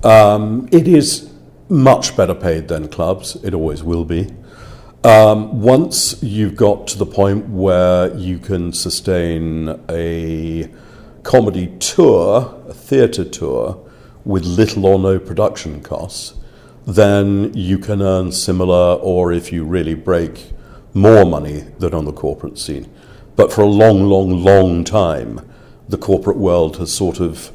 It is much better paid than clubs. It always will be. Once you've got to the point where you can sustain a comedy tour, a theatre tour, with little or no production costs, then you can earn similar, or if you really break, more money than on the corporate scene. But for a long, long, long time, the corporate world has sort of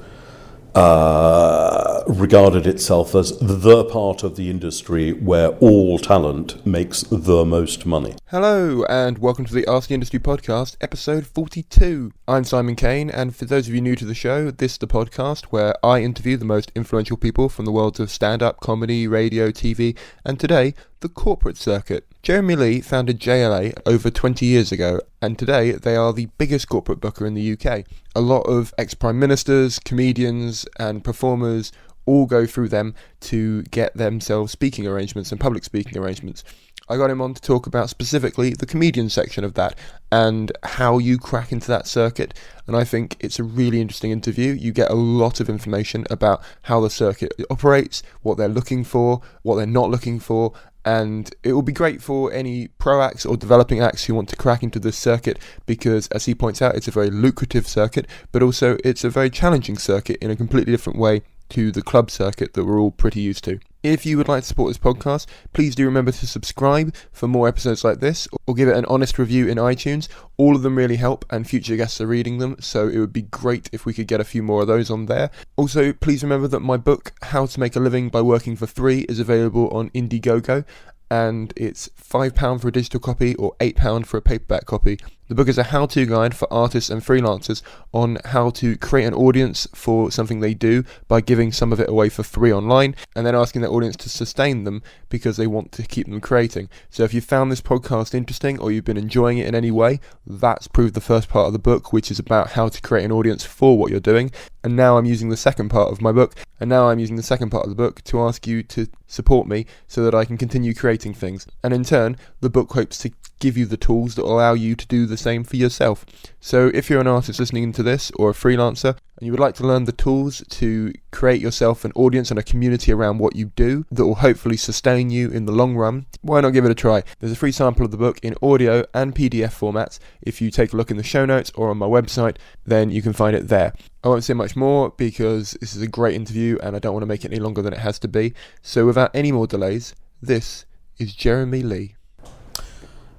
regarded itself as the part of the industry where all talent makes the most money. Hello, and welcome to the Ask the Industry podcast, episode 42. I'm Simon Caine, and for those of you new to the show, this is the podcast where I interview the most influential people from the worlds of stand-up, comedy, radio, TV, and today, the corporate circuit. Jeremy Lee founded JLA over 20 years ago, and today they are the biggest corporate booker in the UK. A lot of ex-prime ministers, comedians, and performers all go through them to get themselves speaking arrangements and public speaking arrangements. I got him on to talk about specifically the comedian section of that and how you crack into that circuit, and I think it's a really interesting interview. You get a lot of information about how the circuit operates, what they're looking for, what they're not looking for, and it will be great for any pro acts or developing acts who want to crack into this circuit because, as he points out, it's a very lucrative circuit, but also it's a very challenging circuit in a completely different way to the club circuit that we're all pretty used to. If you would like to support this podcast, please do remember to subscribe for more episodes like this, or give it an honest review in iTunes. All of them really help, and future guests are reading them, so it would be great if we could get a few more of those on there. Also, please remember that my book, How to Make a Living by Working for Free, is available on Indiegogo, and it's £5 for a digital copy or £8 for a paperback copy. The book is a how-to guide for artists and freelancers on how to create an audience for something they do by giving some of it away for free online and then asking their audience to sustain them because they want to keep them creating. So if you found this podcast interesting or you've been enjoying it in any way, that's proved the first part of the book, which is about how to create an audience for what you're doing. And now I'm using the second part of my book, to ask you to support me so that I can continue creating things. And in turn, the book hopes to give you the tools that will allow you to do the same for yourself. So if you're an artist listening to this or a freelancer and you would like to learn the tools to create yourself an audience and a community around what you do that will hopefully sustain you in the long run, why not give it a try? There's a free sample of the book in audio and PDF formats. If you take a look in the show notes or on my website, then you can find it there. I won't say much more because this is a great interview and I don't want to make it any longer than it has to be. So without any more delays, this is Jeremy Lee.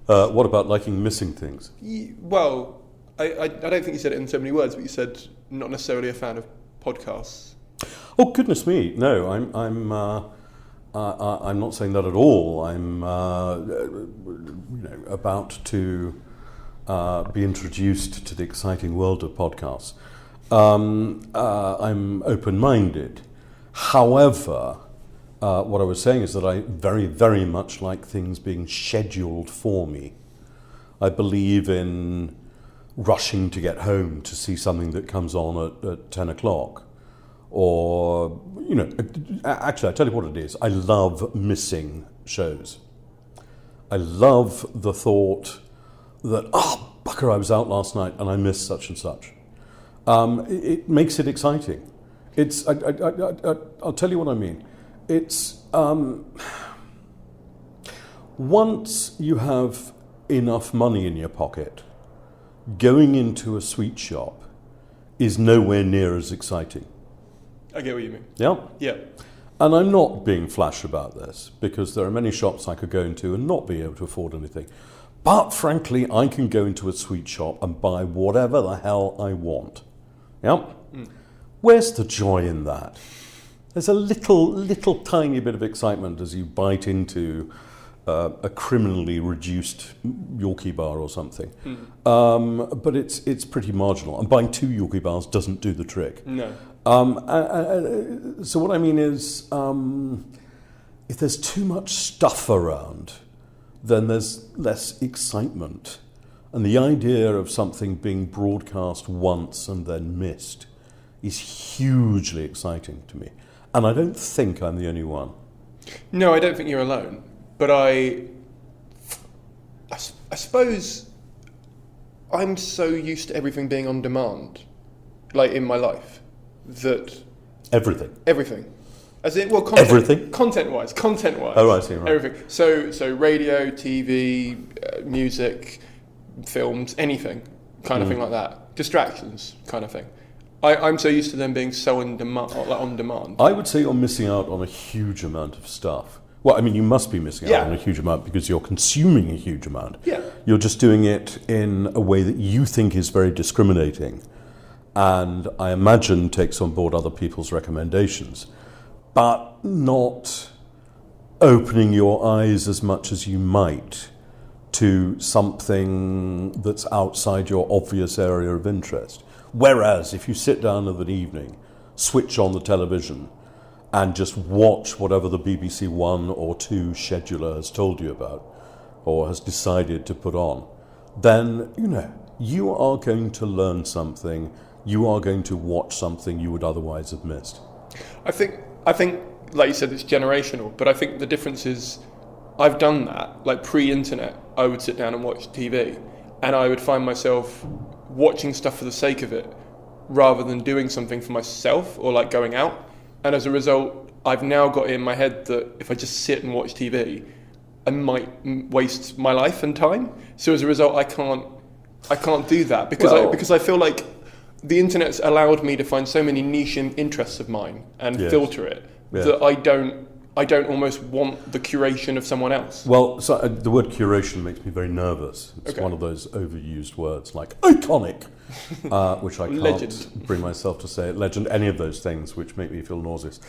What about liking missing things? Well, I don't think you said it in so many words, but you said not necessarily a fan of podcasts. Oh goodness me! No, I'm not saying that at all. I'm about to be introduced to the exciting world of podcasts. I'm open-minded. However, what I was saying is that I very, very much like things being scheduled for me. I believe in rushing to get home to see something that comes on at 10 o'clock. Or, actually, I tell you what it is. I love missing shows. I love the thought that, bugger, I was out last night and I missed such and such. It makes it exciting. I'll tell you what I mean. It's once you have enough money in your pocket, going into a sweet shop is nowhere near as exciting. I get what you mean. Yeah? Yeah. And I'm not being flash about this because there are many shops I could go into and not be able to afford anything. But frankly, I can go into a sweet shop and buy whatever the hell I want. Yeah? Where's the joy in that? There's a little tiny bit of excitement as you bite into a criminally reduced Yorkie bar or something. But it's pretty marginal. And buying 2 Yorkie bars doesn't do the trick. No. So what I mean is, if there's too much stuff around, then there's less excitement. And the idea of something being broadcast once and then missed is hugely exciting to me. And I don't think I'm the only one. No, I don't think you're alone. But I suppose I'm so used to everything being on demand, like in my life, that... Everything. As in, well, Everything? Content-wise. Oh, I see, right. Everything. So radio, TV, music, films, anything, kind of thing like that. Distractions, kind of thing. I'm so used to them being so on demand. I would say you're missing out on a huge amount of stuff. Well, I mean, you must be missing out on a huge amount because you're consuming a huge amount. Yeah. You're just doing it in a way that you think is very discriminating, and I imagine takes on board other people's recommendations, but not opening your eyes as much as you might to something that's outside your obvious area of interest. Whereas if you sit down of an evening, switch on the television, and just watch whatever the BBC 1 or 2 scheduler has told you about or has decided to put on, then, you are going to learn something, you are going to watch something you would otherwise have missed. I think, like you said, it's generational, but I think the difference is I've done that. Like pre-internet, I would sit down and watch TV, and I would find myself watching stuff for the sake of it rather than doing something for myself or like going out. And as a result, I've now got in my head that if I just sit and watch TV, I might waste my life and time. So as a result, I can't do that because I feel like the internet's allowed me to find so many niche interests of mine and filter it that I don't almost want the curation of someone else. Well, so, the word curation makes me very nervous. It's one of those overused words like iconic, which I can't bring myself to say. Legend, any of those things which make me feel nauseous.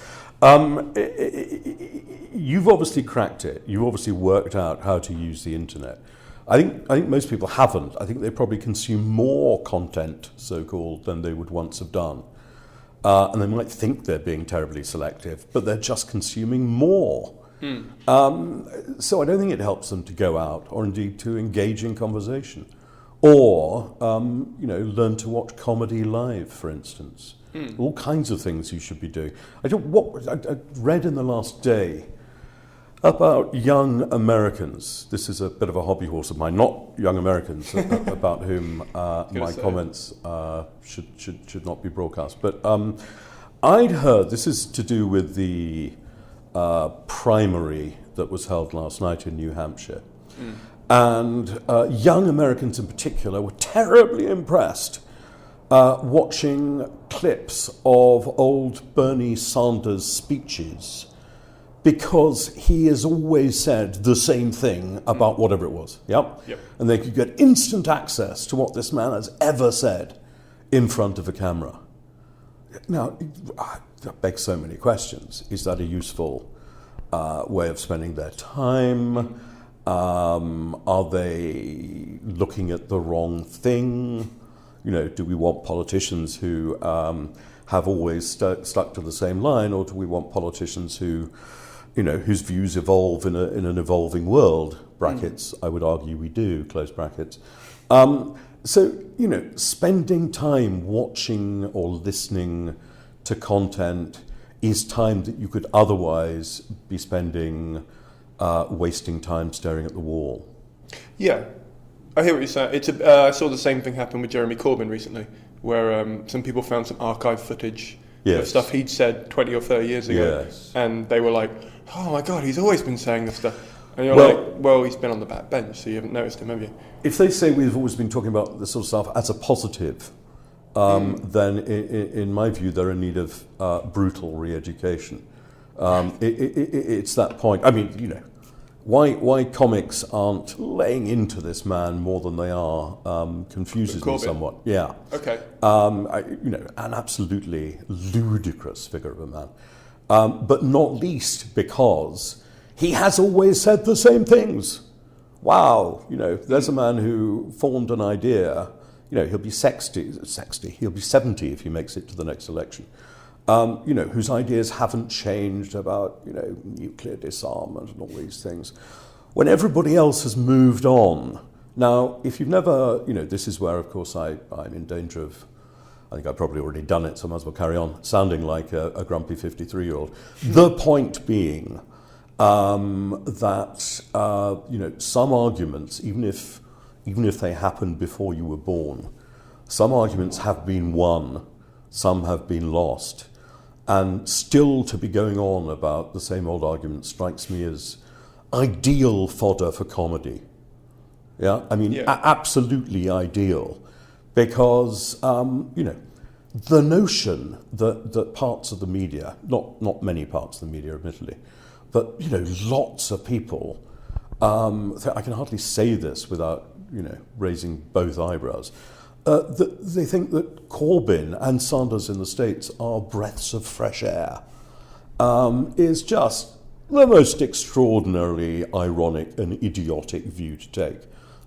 You've obviously cracked it. You've obviously worked out how to use the internet. I think most people haven't. I think they probably consume more content, so-called, than they would once have done. And they might think they're being terribly selective, but they're just consuming more. So I don't think it helps them to go out or indeed to engage in conversation or, learn to watch comedy live, for instance. All kinds of things you should be doing. I read in the last day about young Americans. This is a bit of a hobby horse of mine, not young Americans about whom my comments should not be broadcast. But I'd heard, this is to do with the primary that was held last night in New Hampshire. And young Americans in particular were terribly impressed watching clips of old Bernie Sanders' speeches, because he has always said the same thing about whatever it was. Yep. And they could get instant access to what this man has ever said in front of a camera. Now, that begs so many questions. Is that a useful way of spending their time? Are they looking at the wrong thing? Do we want politicians who have always stuck to the same line, or do we want politicians who whose views evolve in an evolving world, brackets, I would argue we do, close brackets. So, spending time watching or listening to content is time that you could otherwise be spending wasting time staring at the wall. Yeah, I hear what you're saying. I saw the same thing happen with Jeremy Corbyn recently, where some people found some archive footage of stuff he'd said 20 or 30 years ago, and they were like, oh my God, he's always been saying this stuff. And you're well, he's been on the back bench, so you haven't noticed him, have you? If they say we've always been talking about this sort of stuff as a positive, then in my view, they're in need of brutal re-education. It's that point. I mean, why comics aren't laying into this man more than they are confuses me somewhat. Yeah. Okay. An absolutely ludicrous figure of a man. But not least because he has always said the same things. Wow, there's a man who formed an idea, he'll be 60, he'll be 70 if he makes it to the next election, whose ideas haven't changed about, nuclear disarmament and all these things, when everybody else has moved on. Now, if you've never, this is where, of course, I'm in danger of, I think I've probably already done it, so I might as well carry on sounding like a grumpy 53-year-old. The point being that some arguments, even if they happened before you were born, some arguments have been won, some have been lost, And still to be going on about the same old argument strikes me as ideal fodder for comedy. Yeah, I mean, absolutely ideal, because the notion that parts of the media, not many parts of the media, admittedly, but lots of people, I can hardly say this without raising both eyebrows. They think that Corbyn and Sanders in the States are breaths of fresh air, is just the most extraordinarily ironic and idiotic view to take.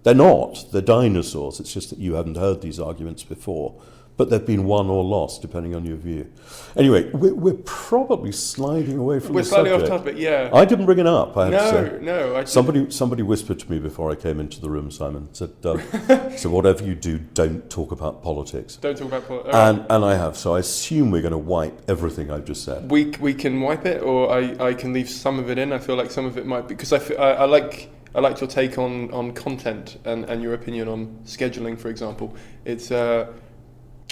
They're not. They're dinosaurs. It's just that you haven't heard these arguments before. But they've been won or lost, depending on your view. Anyway, we're probably sliding away from the subject. We're slightly off topic, yeah. I didn't bring it up, I have to say. No. Somebody whispered to me before I came into the room, Simon, said, so whatever you do, don't talk about politics. Don't talk about politics. And I have, so I assume we're going to wipe everything I've just said. We can wipe it, or I can leave some of it in. I feel like some of it might be, because I like your take on content and your opinion on scheduling, for example. It's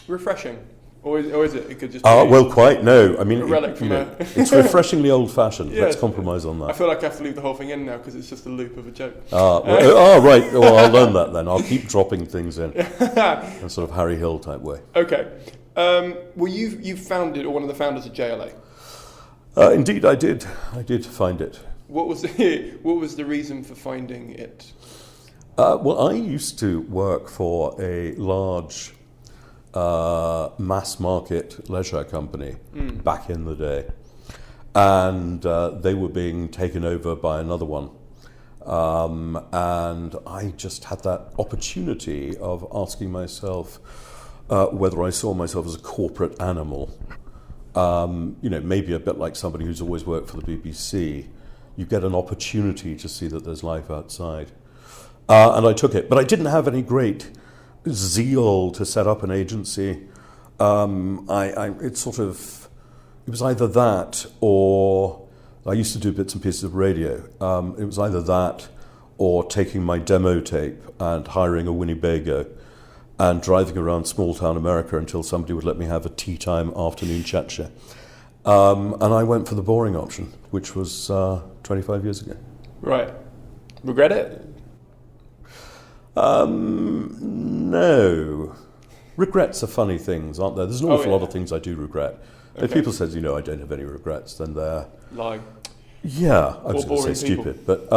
refreshing, or is it? It could just be well, quite no. I mean, a relic from it's refreshingly old-fashioned. Yeah, Let's compromise on that. I feel like I have to leave the whole thing in now because it's just a loop of a joke. Right. Well, I'll learn that then. I'll keep dropping things in a sort of Harry Hill type way. Okay. Well, you founded, or one of the founders of JLA. Indeed, I did. I did find it. What was the reason for finding it? Well, I used to work for a large mass market leisure company back in the day, and they were being taken over by another one, and I just had that opportunity of asking myself whether I saw myself as a corporate animal. Maybe a bit like somebody who's always worked for the BBC. You get an opportunity to see that there's life outside, and I took it, but I didn't have any great zeal to set up an agency. It was either that, or I used to do bits and pieces of radio. It was either that or taking my demo tape and hiring a Winnebago and driving around small town America until somebody would let me have a tea time afternoon chat. And I went for the boring option, which was 25 years ago. Right. Regret it? No. Regrets are funny things, aren't there? There's an awful lot of things I do regret. Okay. If people said, I don't have any regrets, then they're... Lying. Yeah, I was going to say people. stupid, but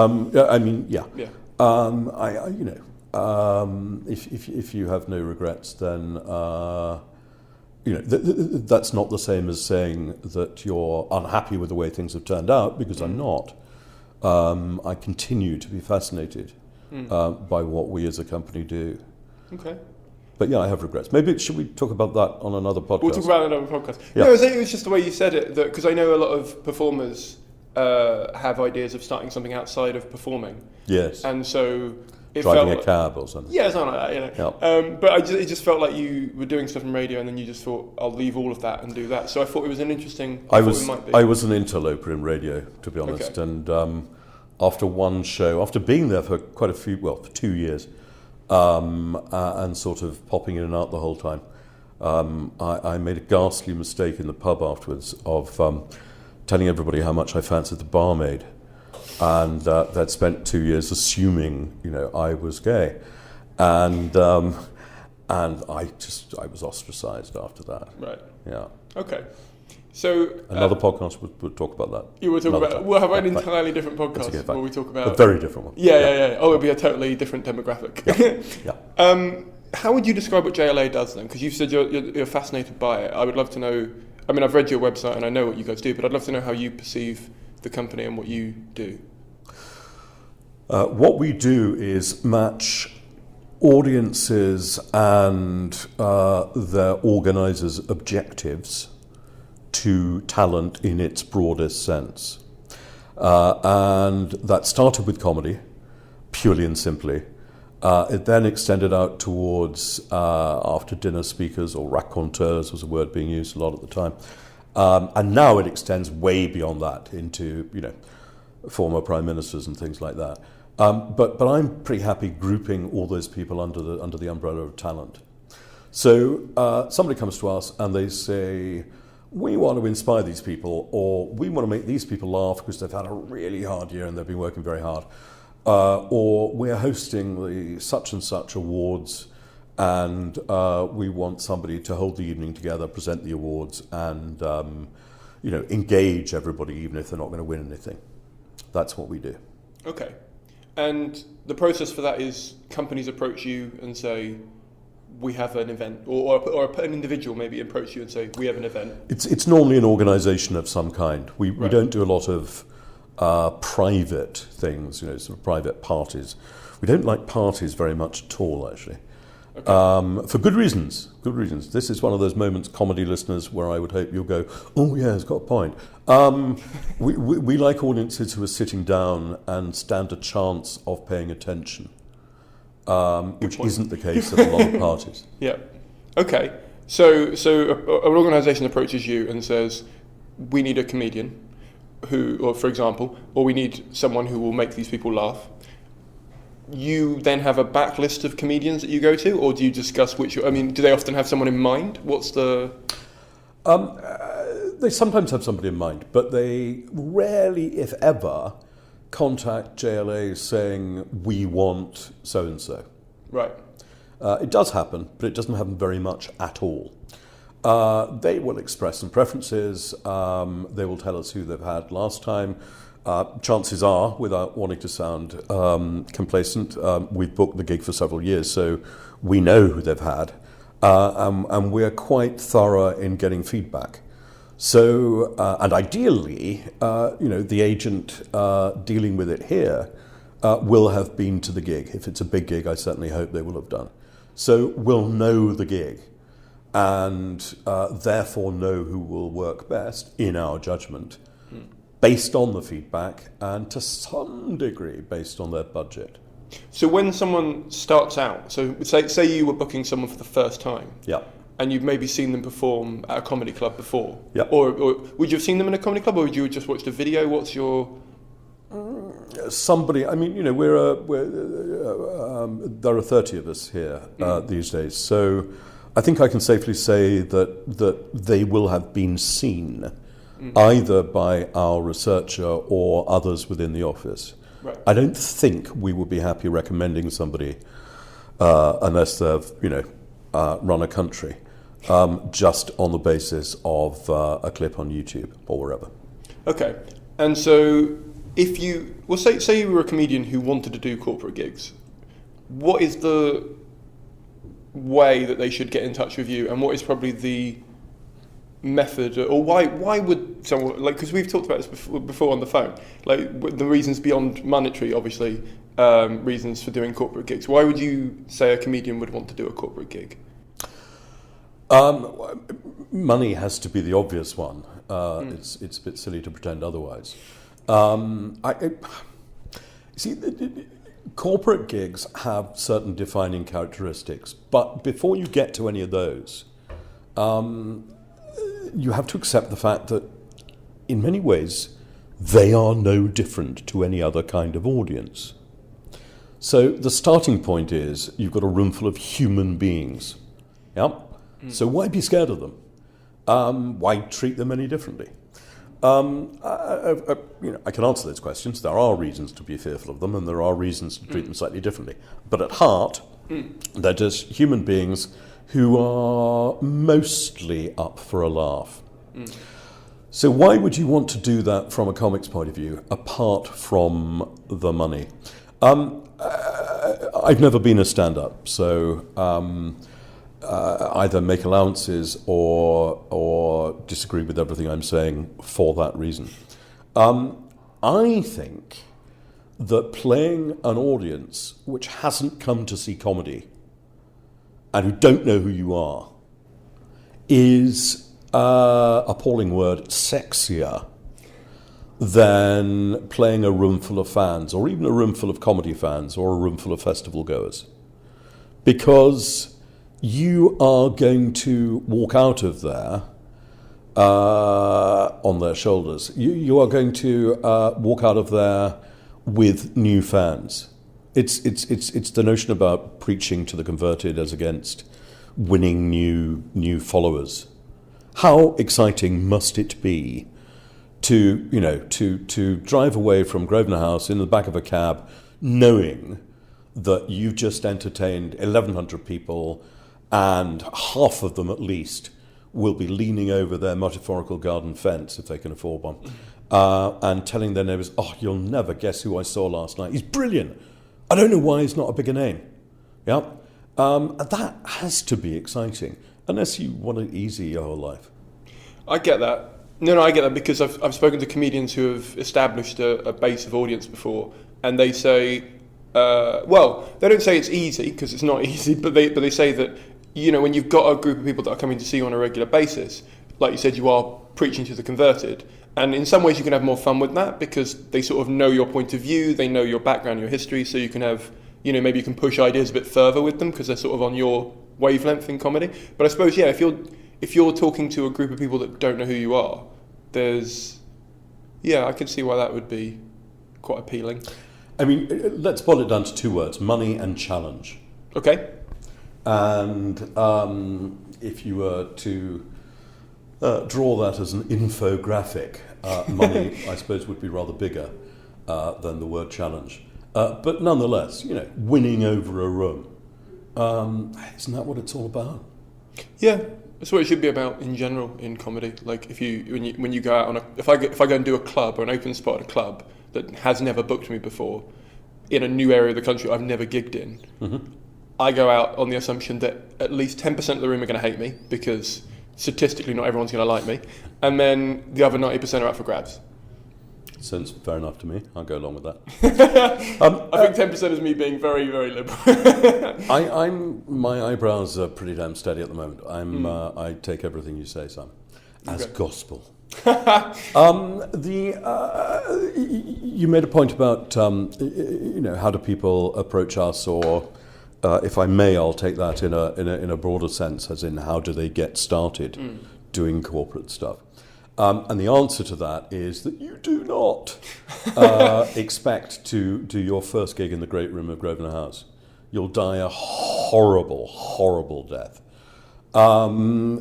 if you have no regrets, then that's not the same as saying that you're unhappy with the way things have turned out, because I'm not. I continue to be fascinated by what we as a company do. Okay. But yeah, I have regrets. Maybe should we talk about that on another podcast? We'll talk about it on another podcast. Yeah. No, it was just the way you said it, because I know a lot of performers have ideas of starting something outside of performing. Yes. And so it driving felt a cab or something. Yeah, something like that. Yeah. But it just felt like you were doing stuff in radio, and then you just thought, I'll leave all of that and do that. So I thought it was an interesting. I was an interloper in radio, to be honest, and after one show, after being there for for 2 years, and sort of popping in and out the whole time, I made a ghastly mistake in the pub afterwards of telling everybody how much I fancied the barmaid, and they'd spent 2 years assuming I was gay, and I was ostracized after that. Right. Yeah. Okay. So another podcast would talk about that. You will talk about. We'll have an entirely different podcast where we talk about a very different one. Yeah. Oh, it'll be a totally different demographic. Yeah. How would you describe what JLA does then? Because you've said you're fascinated by it. I would love to know. I mean, I've read your website and I know what you guys do, but I'd love to know how you perceive the company and what you do. What we do is match audiences and their organisers' objectives to talent in its broadest sense. And that started with comedy, purely and simply. It then extended out towards after-dinner speakers, or raconteurs was a word being used a lot at the time. And now it extends way beyond that into, former prime ministers and things like that. But I'm pretty happy grouping all those people under the umbrella of talent. So somebody comes to us and they say, we want to inspire these people, or we want to make these people laugh because they've had a really hard year and they've been working very hard, or we're hosting the such and such awards, and we want somebody to hold the evening together, present the awards, and engage everybody, even if they're not going to win anything. That's what we do. Okay. And the process for that is companies approach you and say, we have an event, or an individual maybe approach you and say, we have an event. It's normally an organisation of some kind. We don't do a lot of private things, sort of private parties. We don't like parties very much at all, actually. Okay. For good reasons. Good reasons. This is one of those moments, comedy listeners, where I would hope you'll go, oh yeah, it's got a point. We like audiences who are sitting down and stand a chance of paying attention, which isn't the case at a lot of parties. Yeah. Okay. So an organisation approaches you and says, we need a comedian for example, or we need someone who will make these people laugh. You then have a backlist of comedians that you go to, or do you discuss do they often have someone in mind? What's the... They sometimes have somebody in mind, but they rarely, if ever, contact JLA saying, we want so-and-so. Right. It does happen, but it doesn't happen very much at all. They will express some preferences. They will tell us who they've had last time. Chances are, without wanting to sound complacent, we've booked the gig for several years, so we know who they've had, and we're quite thorough in getting feedback. So, and ideally, the agent dealing with it here will have been to the gig. If it's a big gig, I certainly hope they will have done. So we'll know the gig, and therefore know who will work best, in our judgment, based on the feedback and to some degree based on their budget. So when someone starts out, so say you were booking someone for the first time, yeah, and you've maybe seen them perform at a comedy club before, yeah, or would you have seen them in a comedy club, or would you have just watched a video? What's your... Somebody, there are 30 of us here these days, so I think I can safely say that they will have been seen either by our researcher or others within the office. Right. I don't think we would be happy recommending somebody unless they've, run a country, just on the basis of a clip on YouTube or wherever. Okay. And so if you, say you were a comedian who wanted to do corporate gigs, what is the way that they should get in touch with you, and what is probably the method, or why would someone, because we've talked about this before on the phone, the reasons beyond monetary, obviously, reasons for doing corporate gigs. Why would you say a comedian would want to do a corporate gig? Money has to be the obvious one. It's a bit silly to pretend otherwise. Corporate gigs have certain defining characteristics, but before you get to any of those, you have to accept the fact that, in many ways, they are no different to any other kind of audience. So the starting point is you've got a room full of human beings. Yeah? So why be scared of them? Why treat them any differently? I can answer those questions. There are reasons to be fearful of them, and there are reasons to treat them slightly differently. But at heart, they're just human beings who are mostly up for a laugh. So why would you want to do that from a comic's point of view, apart from the money? I've never been a stand-up, so either make allowances or disagree with everything I'm saying for that reason. I think that playing an audience which hasn't come to see comedy and who don't know who you are is, appalling word, sexier than playing a room full of fans, or even a room full of comedy fans, or a room full of festival goers. Because you are going to walk out of there on their shoulders. You are going to walk out of there with new fans. It's the notion about preaching to the converted as against winning new followers. How exciting must it be to drive away from Grosvenor House in the back of a cab, knowing that you've just entertained 1,100 people, and half of them at least will be leaning over their metaphorical garden fence, if they can afford one, and telling their neighbours, "Oh, you'll never guess who I saw last night. He's brilliant. I don't know why he's not a bigger name." Yeah, that has to be exciting, unless you want it easy your whole life. I get that. No, I get that because I've spoken to comedians who have established a base of audience before, and they say, they don't say it's easy because it's not easy, but they say that, when you've got a group of people that are coming to see you on a regular basis, like you said, you are preaching to the converted, and in some ways you can have more fun with that because they sort of know your point of view, they know your background, your history, so you can have, maybe you can push ideas a bit further with them because they're sort of on your wavelength in comedy. But I suppose, if you're talking to a group of people that don't know who you are, I can see why that would be quite appealing. I mean, let's boil it down to two words: money and challenge. Okay. And if you were to draw that as an infographic, money, I suppose, would be rather bigger than the word challenge. But nonetheless, winning over a room, isn't that what it's all about? Yeah, that's what it should be about in general in comedy. Like when you go out on if I go and do a club or an open spot at a club that has never booked me before in a new area of the country I've never gigged in, I go out on the assumption that at least 10% of the room are going to hate me because statistically not everyone's going to like me, and then the other 90% are up for grabs. Sounds fair enough to me. I'll go along with that. I think 10% is me being very, very liberal. My eyebrows are pretty damn steady at the moment. I take everything you say, Sam, as gospel. You made a point about how do people approach us, or if I may, I'll take that in a broader sense, as in how do they get started doing corporate stuff. And the answer to that is that you do not expect to do your first gig in the Great Room of Grosvenor House. You'll die a horrible, horrible death.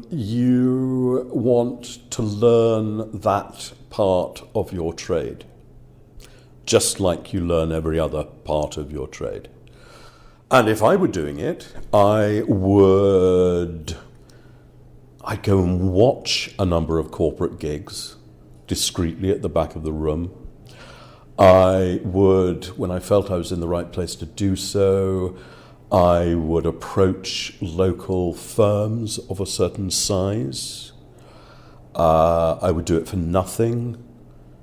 You want to learn that part of your trade, just like you learn every other part of your trade. And if I were doing it, I'd go and watch a number of corporate gigs discreetly at the back of the room. I would, when I felt I was in the right place to do so, I would approach local firms of a certain size. I would do it for nothing,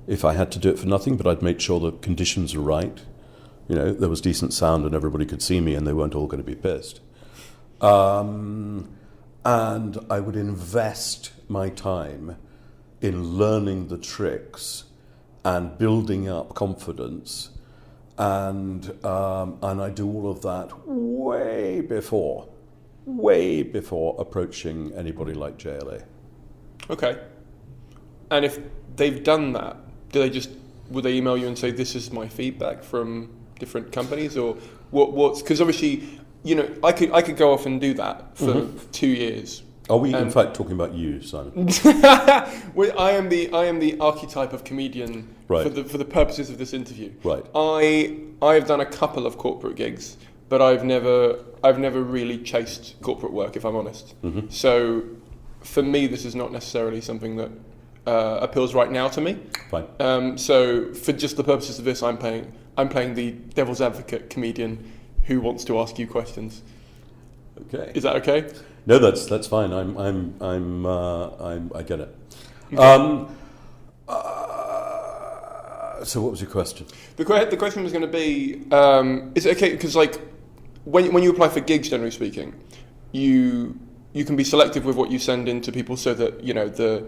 if I had to do it for nothing, but I'd make sure the conditions are right. There was decent sound and everybody could see me and they weren't all going to be pissed. And I would invest my time in learning the tricks and building up confidence, and I do all of that way before approaching anybody like JLA. Okay. And if they've done that, would they email you and say, "This is my feedback from different companies," or what's? Because obviously, I could go off and do that for 2 years. Are we in fact talking about you, Simon? Well, I am the archetype of comedian for the purposes of this interview. Right. I have done a couple of corporate gigs, but I've never really chased corporate work, if I'm honest. Mm-hmm. So for me, this is not necessarily something that appeals right now to me. Fine. So for just the purposes of this, I'm playing the devil's advocate comedian who wants to ask you questions. Okay. Is that okay? No, that's fine. I get it. Okay. So what was your question? The question was going to be, is it okay? Because when you apply for gigs, generally speaking, you can be selective with what you send in to people so that the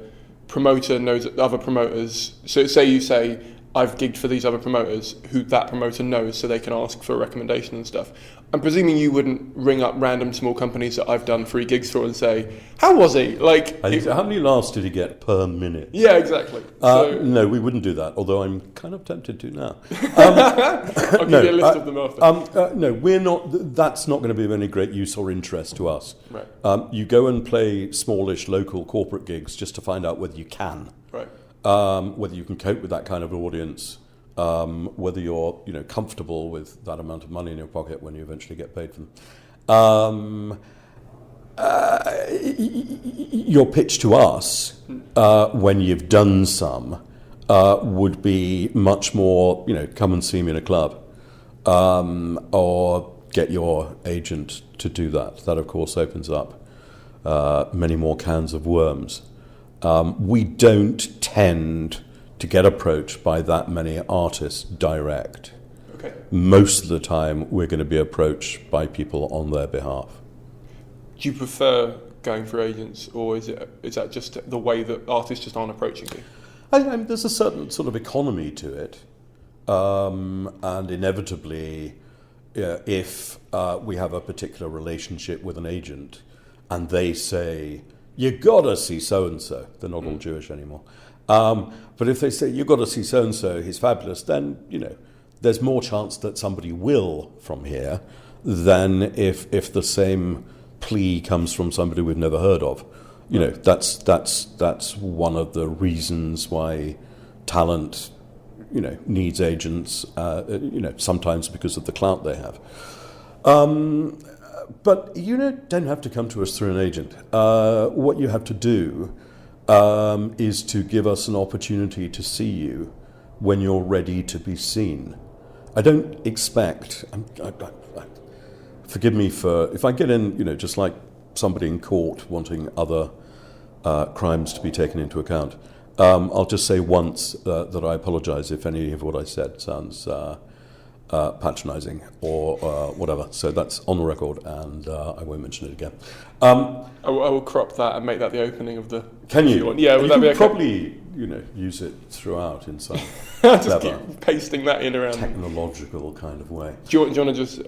promoter knows that other promoters. So say you say, I've gigged for these other promoters who that promoter knows, so they can ask for a recommendation and stuff. I'm presuming you wouldn't ring up random small companies that I've done free gigs for and say, how was he? How many laughs did he get per minute? Yeah, exactly. No, we wouldn't do that, although I'm kind of tempted to now. I'll give you a list of them after. No, we're not. That's not going to be of any great use or interest to us. Right. You go and play smallish local corporate gigs just to find out whether you can. Right. Whether you can cope with that kind of audience, whether you're comfortable with that amount of money in your pocket when you eventually get paid for them. Your pitch to us, when you've done some, would be much more, come and see me in a club, or get your agent to do that. That, of course, opens up many more cans of worms. We don't tend to get approached by that many artists direct. Okay. Most of the time, we're going to be approached by people on their behalf. Do you prefer going for agents, or is that just the way that artists just aren't approaching you? I mean, there's a certain sort of economy to it, and inevitably, if we have a particular relationship with an agent, and they say, you gotta see so-and-so. They're not all Jewish anymore. But if they say, you gotta see so-and-so, he's fabulous, then, there's more chance that somebody will from here than if the same plea comes from somebody we've never heard of. That's one of the reasons why talent, needs agents, sometimes because of the clout they have. But you don't have to come to us through an agent. What you have to do is to give us an opportunity to see you when you're ready to be seen. I don't expect, forgive me if I get in, just like somebody in court wanting other crimes to be taken into account, I'll just say once that I apologize if any of what I said sounds patronizing or whatever. So that's on the record, and I won't mention it again. I will crop that and make that the opening of the... Can you? Yeah, would that be okay? Probably, use it throughout in some just clever, keep pasting that in around. Technological kind of way. Do you want to just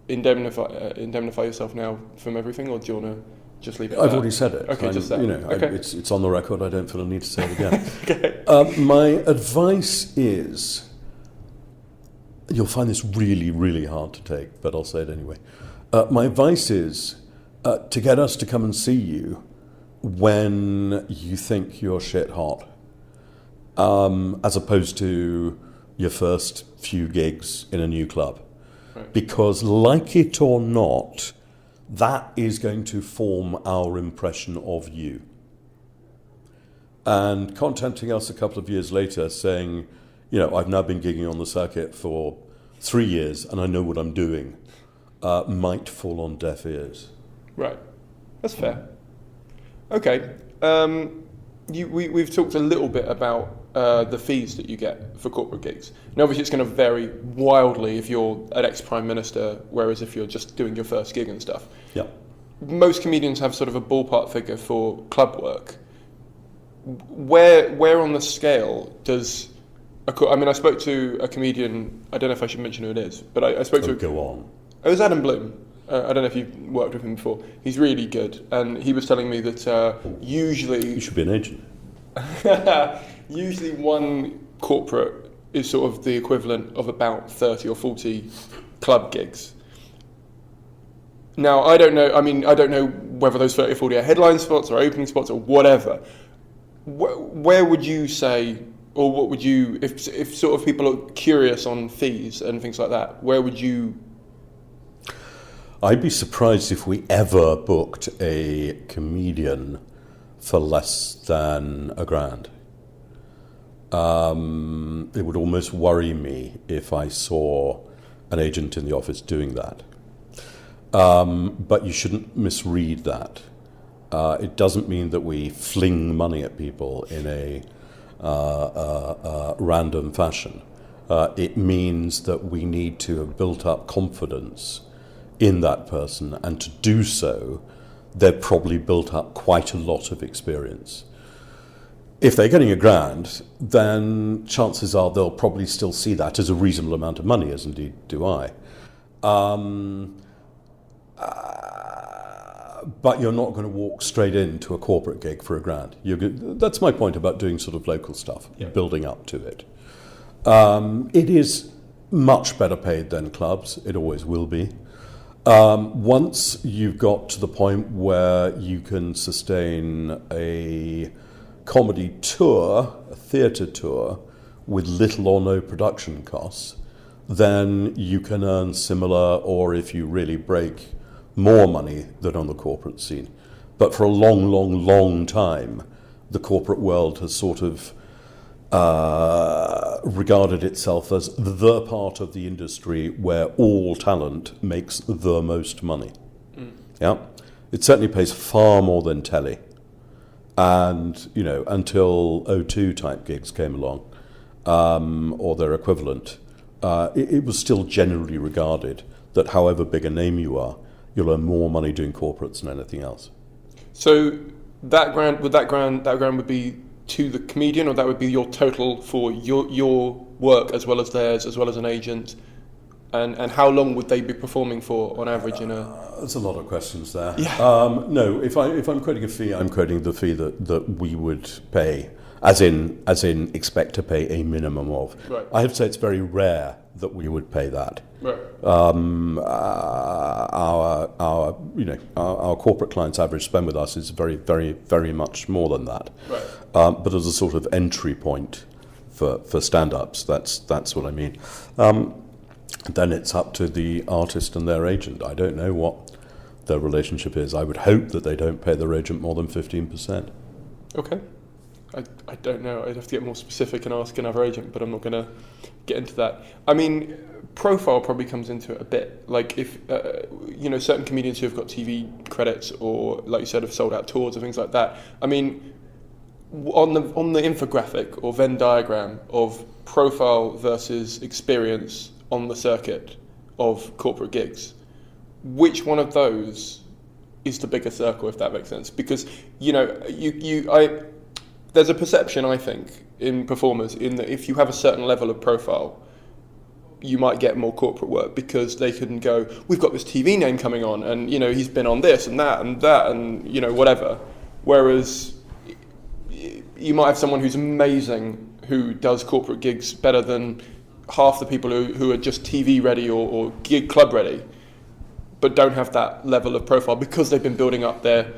indemnify yourself now from everything, or do you want to just leave it? I've already said it. Okay, just that. Okay. It's on the record. I don't feel a need to say it again. Okay. My advice is, you'll find this really, really hard to take, but I'll say it anyway. My advice is to get us to come and see you when you think you're shit hot, as opposed to your first few gigs in a new club. Right. Because like it or not, that is going to form our impression of you. And contacting us a couple of years later saying, I've now been gigging on the circuit for 3 years and I know what I'm doing, might fall on deaf ears. Right. That's fair. Okay. We've talked a little bit about the fees that you get for corporate gigs. Now, obviously, it's going to vary wildly if you're an ex-prime minister, whereas if you're just doing your first gig and stuff. Yeah. Most comedians have sort of a ballpark figure for club work. Where on the scale does... I spoke to a comedian, I don't know if I should mention who it is, but I spoke to... Go on. It was Adam Bloom. I don't know if you've worked with him before. He's really good, and he was telling me that usually... You should be an agent. Usually one corporate is sort of the equivalent of about 30 or 40 club gigs. Now, I don't know whether those 30 or 40 are headline spots or opening spots or whatever. Where would you say, or what would you, if sort of people are curious on fees and things like that, where would you... I'd be surprised if we ever booked a comedian for less than $1,000. It would almost worry me if I saw an agent in the office doing that. But you shouldn't misread that. It doesn't mean that we fling money at people in a random fashion. It means that we need to have built up confidence in that person, and to do so, they've probably built up quite a lot of experience. if they're getting £1,000, then chances are they'll probably still see that as a reasonable amount of money, as indeed do I. But you're not going to walk straight into a corporate gig for £1,000. That's my point about doing sort of local stuff, building up to it. It is much better paid than clubs. It always will be. Once you've got to the point where you can sustain a comedy tour, a theatre tour, with little or no production costs, then you can earn similar, or if you really break, more money than on the corporate scene. But for a long, long, long time, the corporate world has sort of regarded itself as the part of the industry where all talent makes the most money. Yeah, it certainly pays far more than telly. And, you know, until O2 type gigs came along, or their equivalent, it was still generally regarded that however big a name you are, you'll earn more money doing corporates than anything else. So that grant would be to the comedian, or that would be your total for your work as well as theirs, as well as an agent? And how long would they be performing for on average in a... There's a lot of questions there. Yeah. No, if I'm quoting a fee, I'm quoting the fee that we would pay, as in expect to pay a minimum of. Right. I have to say it's very rare that we would pay that. Right. Our corporate clients' average spend with us is very, very, very much more than that. Right. But as a sort of entry point for stand-ups, that's what I mean. Then it's up to the artist and their agent. I don't know what their relationship is. I would hope that they don't pay their agent more than 15%. Okay. I don't know. I'd have to get more specific and ask another agent, but I'm not going to get into that. I mean, profile probably comes into it a bit. Like if, certain comedians who have got TV credits or, like you said, have sold out tours or things like that. I mean, on the infographic or Venn diagram of profile versus experience on the circuit of corporate gigs, which one of those is the bigger circle, if that makes sense? Because, there's a perception, I think, in performers in that if you have a certain level of profile, you might get more corporate work because they can go, we've got this TV name coming on and, he's been on this and that and that and, whatever. Whereas you might have someone who's amazing who does corporate gigs better than half the people who are just TV ready or gig club ready, but don't have that level of profile because they've been building up their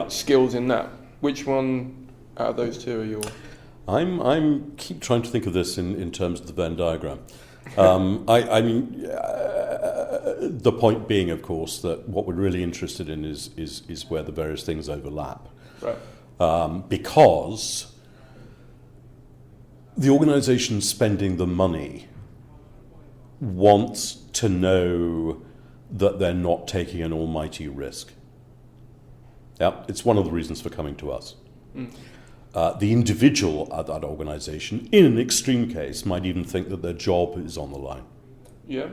skills in that. Which one out of those two are your... I'm keep trying to think of this in terms of the Venn diagram. The point being, of course, that what we're really interested in is where the various things overlap. Right. Because the organisation spending the money wants to know that they're not taking an almighty risk. Yeah, it's one of the reasons for coming to us. The individual at that organisation, in an extreme case, might even think that their job is on the line. Yeah.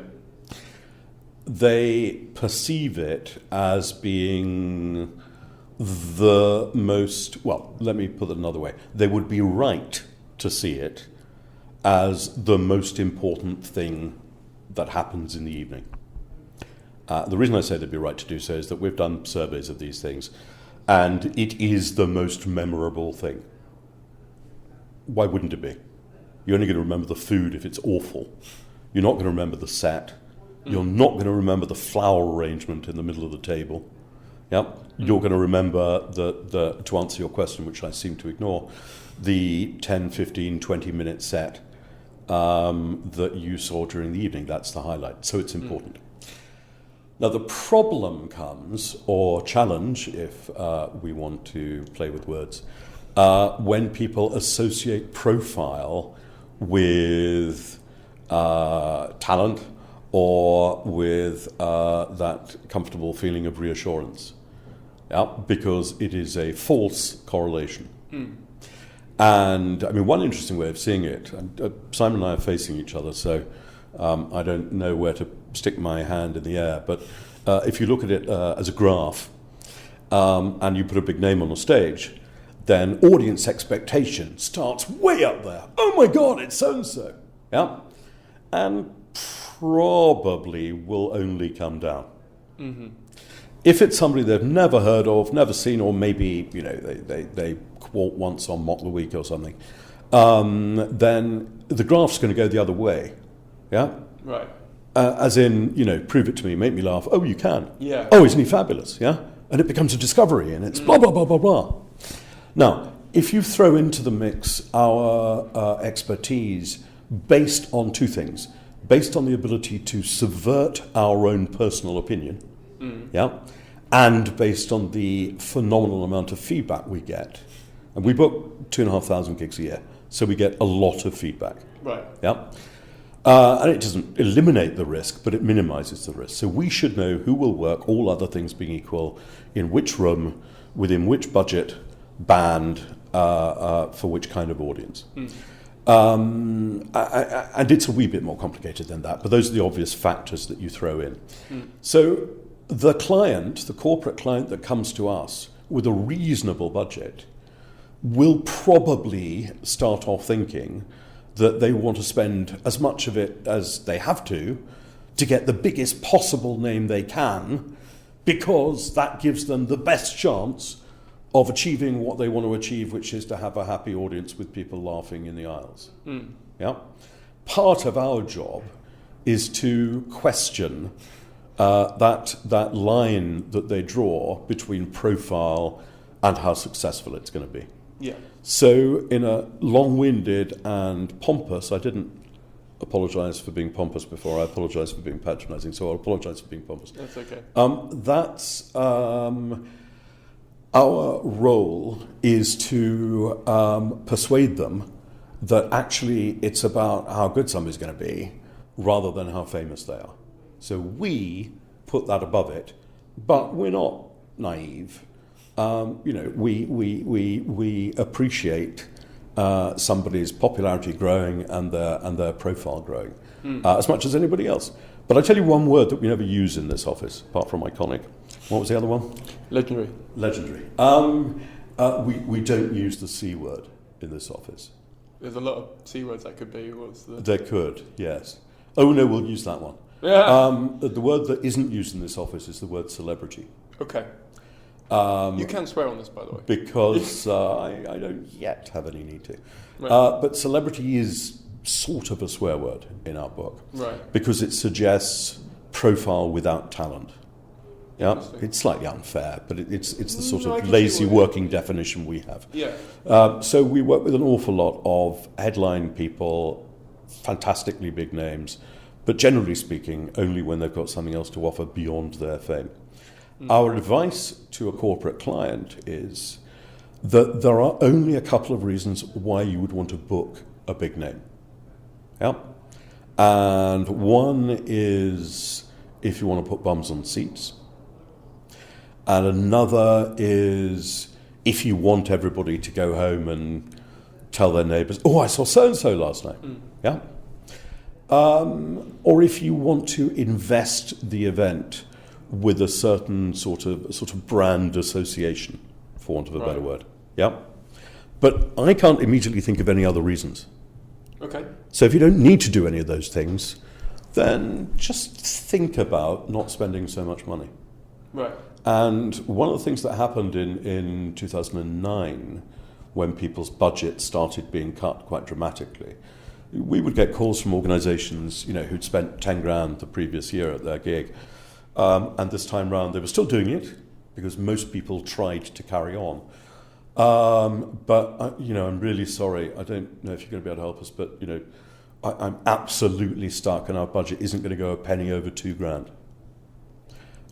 They perceive it as being the most, well, let me put it another way. They would be right to see it as the most important thing that happens in the evening. The reason I say they'd be right to do so is that we've done surveys of these things, and it is the most memorable thing. Why wouldn't it be? You're only going to remember the food if it's awful. You're not going to remember the set. You're not going to remember the flower arrangement in the middle of the table. Yep. You're going to remember to answer your question, which I seem to ignore, the 10, 15, 20-minute set that you saw during the evening. That's the highlight. So it's important. Now, the problem comes, or challenge, if we want to play with words, when people associate profile with talent or with that comfortable feeling of reassurance. Yeah, because it is a false correlation. And, I mean, one interesting way of seeing it, Simon and I are facing each other, so I don't know where to stick my hand in the air, but if you look at it as a graph and you put a big name on the stage, then audience expectation starts way up there. Oh my God, it's so-and-so. Yeah? And probably will only come down. Mm-hmm. If it's somebody they've never heard of, never seen, or maybe they quart once on Mock the Week or something, then the graph's going to go the other way. Yeah? Right. As in, prove it to me, make me laugh. Oh, you can. Yeah. Oh, isn't he fabulous? Yeah? And it becomes a discovery, and it's blah, blah, blah, blah, blah. Now, if you throw into the mix our expertise based on two things, based on the ability to subvert our own personal opinion, yeah, and based on the phenomenal amount of feedback we get, and we book 2,500 gigs a year, so we get a lot of feedback. Right. Yeah. And it doesn't eliminate the risk, but it minimizes the risk. So we should know who will work, all other things being equal, in which room, within which budget, band, for which kind of audience. And it's a wee bit more complicated than that, but those are the obvious factors that you throw in. So the client, the corporate client that comes to us with a reasonable budget, will probably start off thinking that they want to spend as much of it as they have to get the biggest possible name they can, because that gives them the best chance of achieving what they want to achieve, which is to have a happy audience with people laughing in the aisles. Yeah? Part of our job is to question that line that they draw between profile and how successful it's going to be. Yeah. So in a long-winded and pompous, I didn't apologise for being pompous before, I apologised for being patronising, so I'll apologise for being pompous. That's okay. That's our role is to persuade them that actually it's about how good somebody's going to be rather than how famous they are. So we put that above it, but we're not naive. We appreciate somebody's popularity growing and their profile growing as much as anybody else. But I tell you one word that we never use in this office, apart from iconic. What was the other one? Legendary. Legendary. We don't use the C word in this office. There's a lot of C words that could be. There could, yes. Oh no, we'll use that one. Yeah. The word that isn't used in this office is the word celebrity. Okay. You can swear on this, by the way. Because I don't yet have any need to. Right. But celebrity is sort of a swear word in our book. Right. Because it suggests profile without talent. Yeah, it's slightly unfair, but it's the sort of lazy working definition we have. Yeah. So we work with an awful lot of headline people, fantastically big names, but generally speaking, only when they've got something else to offer beyond their fame. Our advice to a corporate client is that there are only a couple of reasons why you would want to book a big name. Yeah? And one is if you want to put bums on seats. And another is if you want everybody to go home and tell their neighbours, oh, I saw so-and-so last night. Yeah? Or if you want to invest the event with a certain sort of brand association, for want of a better word. Yeah? But I can't immediately think of any other reasons. Okay. So if you don't need to do any of those things, then just think about not spending so much money. Right. And one of the things that happened in 2009, when people's budgets started being cut quite dramatically, we would get calls from organisations, who'd spent 10 grand the previous year at their gig, and this time round they were still doing it because most people tried to carry on. But I'm really sorry. I don't know if you're going to be able to help us, but I'm absolutely stuck, and our budget isn't going to go a penny over 2 grand.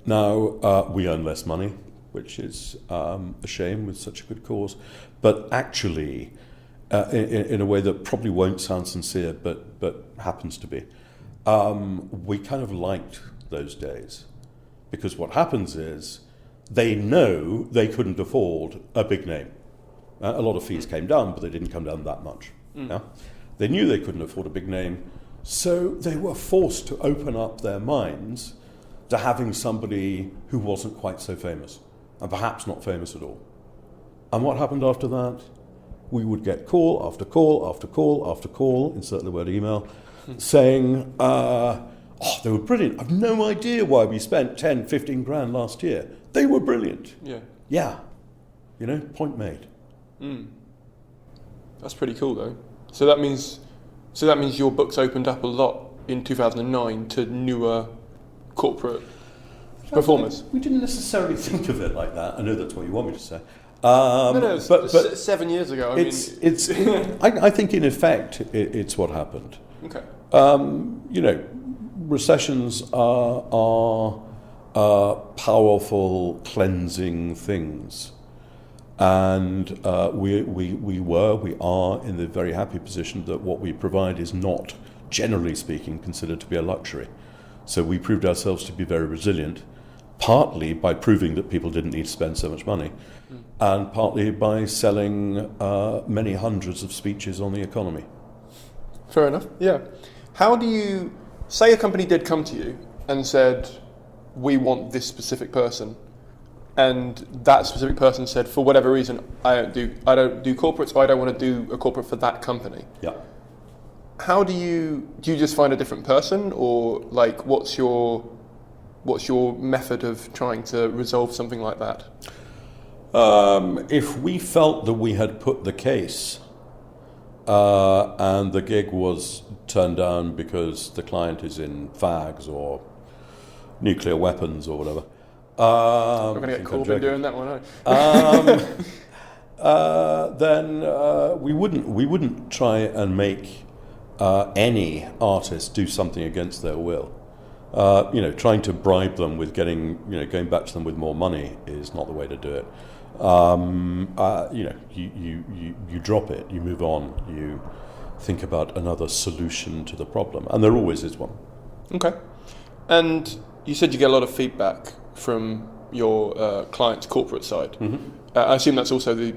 Now, we earn less money, which is a shame with such a good cause, but actually, in a way that probably won't sound sincere, but happens to be, we kind of liked those days, because what happens is they know they couldn't afford a big name. A lot of fees came down, but they didn't come down that much. Yeah? They knew they couldn't afford a big name, so they were forced to open up their minds to having somebody who wasn't quite so famous, and perhaps not famous at all. And what happened after that? We would get call after call after call after call, insert the word email, saying, they were brilliant. I've no idea why we spent 10, 15 grand last year. They were brilliant. Yeah. Point made. That's pretty cool, though. So that means your books opened up a lot in 2009 to newer corporate performers. We didn't necessarily think of it like that. I know that's what you want me to say. No, but 7 years ago. I think in effect it's what happened. Okay. Recessions are powerful cleansing things, and we are in the very happy position that what we provide is not, generally speaking, considered to be a luxury. So we proved ourselves to be very resilient, partly by proving that people didn't need to spend so much money, and partly by selling many hundreds of speeches on the economy. Fair enough. Yeah. How do you say a company did come to you and said, we want this specific person, and that specific person said, for whatever reason, I don't do corporates, or I don't want to do a corporate for that company. Yeah. How do you just find a different person, or like what's your method of trying to resolve something like that? If we felt that we had put the case and the gig was turned down because the client is in fags or nuclear weapons or whatever. We're going to get Corbyn doing that one, aren't then we wouldn't try and make any artist do something against their will. Trying to bribe them with going back to them with more money is not the way to do it. You drop it, you move on, you think about another solution to the problem, and there always is one. Okay. And you said you get a lot of feedback from your client's corporate side. Mm-hmm. I assume that's also the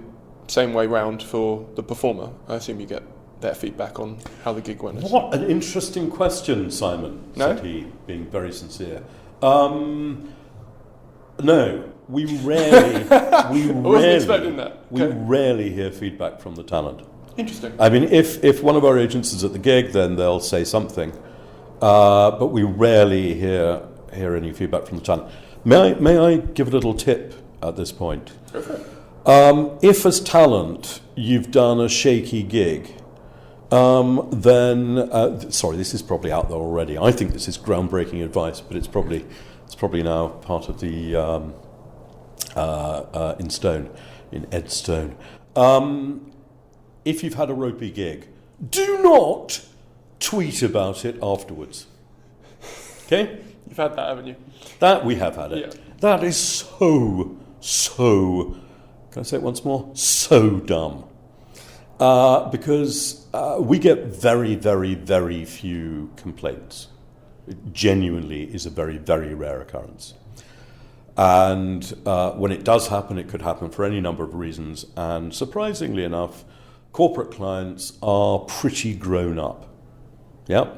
same way round for the performer. I assume you get their feedback on how the gig went. What an interesting question, Simon, said he, being very sincere. No, we rarely expecting that. We rarely hear feedback from the talent. Interesting. I mean, if one of our agents is at the gig, then they'll say something, but we rarely hear any feedback from the talent. May I give a little tip at this point? Go for it. If as talent you've done a shaky gig, then sorry, this is probably out there already. I think this is groundbreaking advice, but it's probably now part of the in Ed Stone. If you've had a ropey gig, do not tweet about it afterwards. Okay? You've had that, haven't you? That we have had it. Yeah. That is so, can I say it once more? So dumb. Because we get very, very, very few complaints. It genuinely is a very, very rare occurrence. And when it does happen, it could happen for any number of reasons. And surprisingly enough, corporate clients are pretty grown up. Yeah.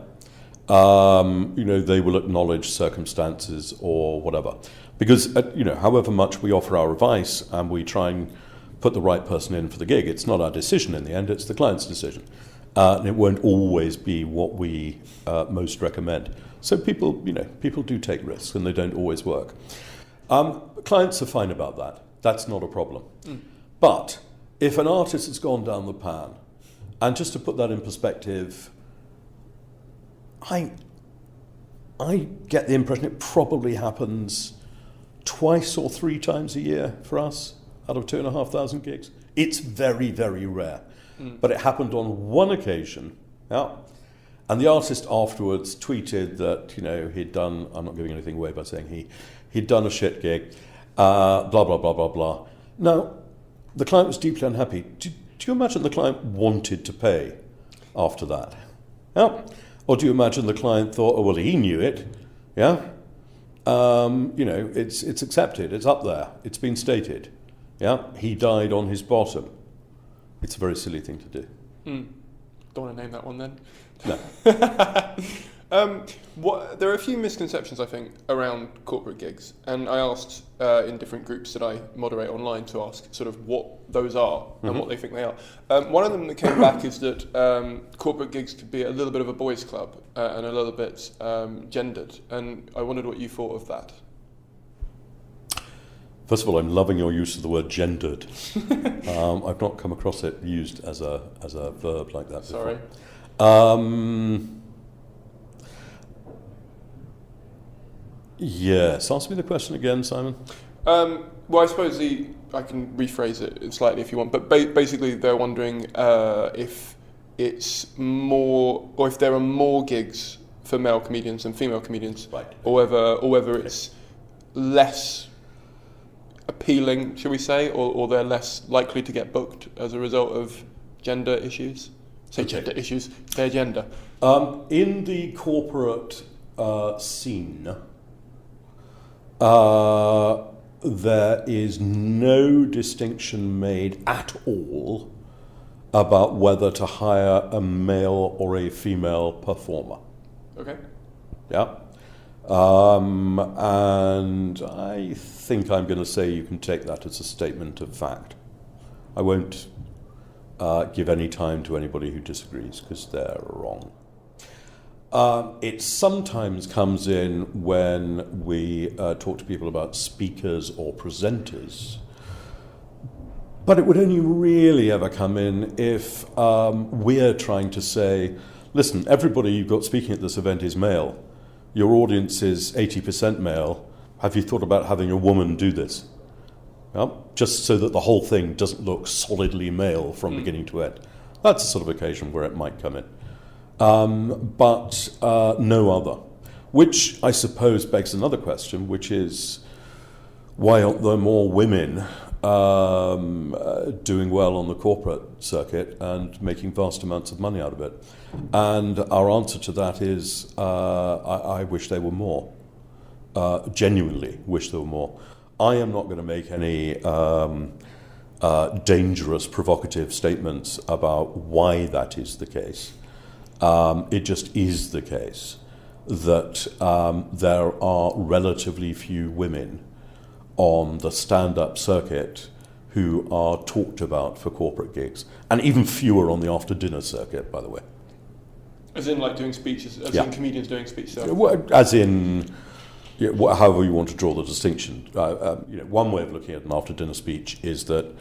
They will acknowledge circumstances or whatever. Because, however much we offer our advice and we try and put the right person in for the gig, it's not our decision in the end, it's the client's decision. And it won't always be what we most recommend. So people do take risks and they don't always work. Clients are fine about that. That's not a problem. But if an artist has gone down the pan, and just to put that in perspective, I get the impression it probably happens twice or three times a year for us out of 2,500 gigs. It's very, very rare. But it happened on one occasion, and the artist afterwards tweeted that, he'd done, I'm not giving anything away by saying he'd done a shit gig, blah, blah, blah, blah, blah. Now, the client was deeply unhappy. Do you imagine the client wanted to pay after that? Yeah? Or do you imagine the client thought, oh, well, he knew it, yeah? It's accepted, it's up there, it's been stated, yeah? He died on his bottom. It's a very silly thing to do. Don't want to name that one then. No. There are a few misconceptions, I think, around corporate gigs, and I asked in different groups that I moderate online to ask sort of what those are and what they think they are. One of them that came back is that corporate gigs could be a little bit of a boys' club and a little bit gendered, and I wondered what you thought of that. First of all, I'm loving your use of the word gendered. I've not come across it used as a verb like that before. Sorry. Yes, ask me the question again, Simon. Well, I suppose I can rephrase it slightly if you want, but basically they're wondering if it's more, or if there are more gigs for male comedians than female comedians, right, or whether it's less appealing, shall we say, or they're less likely to get booked as a result of gender issues. Gender issues, their gender. In the corporate scene, there is no distinction made at all about whether to hire a male or a female performer. Okay. Yeah. And I think I'm going to say you can take that as a statement of fact. I won't give any time to anybody who disagrees, because they're wrong. It sometimes comes in when we talk to people about speakers or presenters, but it would only really ever come in if we're trying to say, listen, everybody you've got speaking at this event is male. Your audience is 80% male. Have you thought about having a woman do this? Just so that the whole thing doesn't look solidly male from beginning to end. That's the sort of occasion where it might come in. But no other. Which I suppose begs another question, which is, why aren't there more women doing well on the corporate circuit and making vast amounts of money out of it? And our answer to that is, I wish there were more. Genuinely wish there were more. I am not going to make any dangerous, provocative statements about why that is the case. It just is the case that there are relatively few women on the stand-up circuit who are talked about for corporate gigs, and even fewer on the after-dinner circuit, by the way. As in, like, doing speeches, in comedians doing speeches? As in, however you want to draw the distinction. One way of looking at an after-dinner speech is that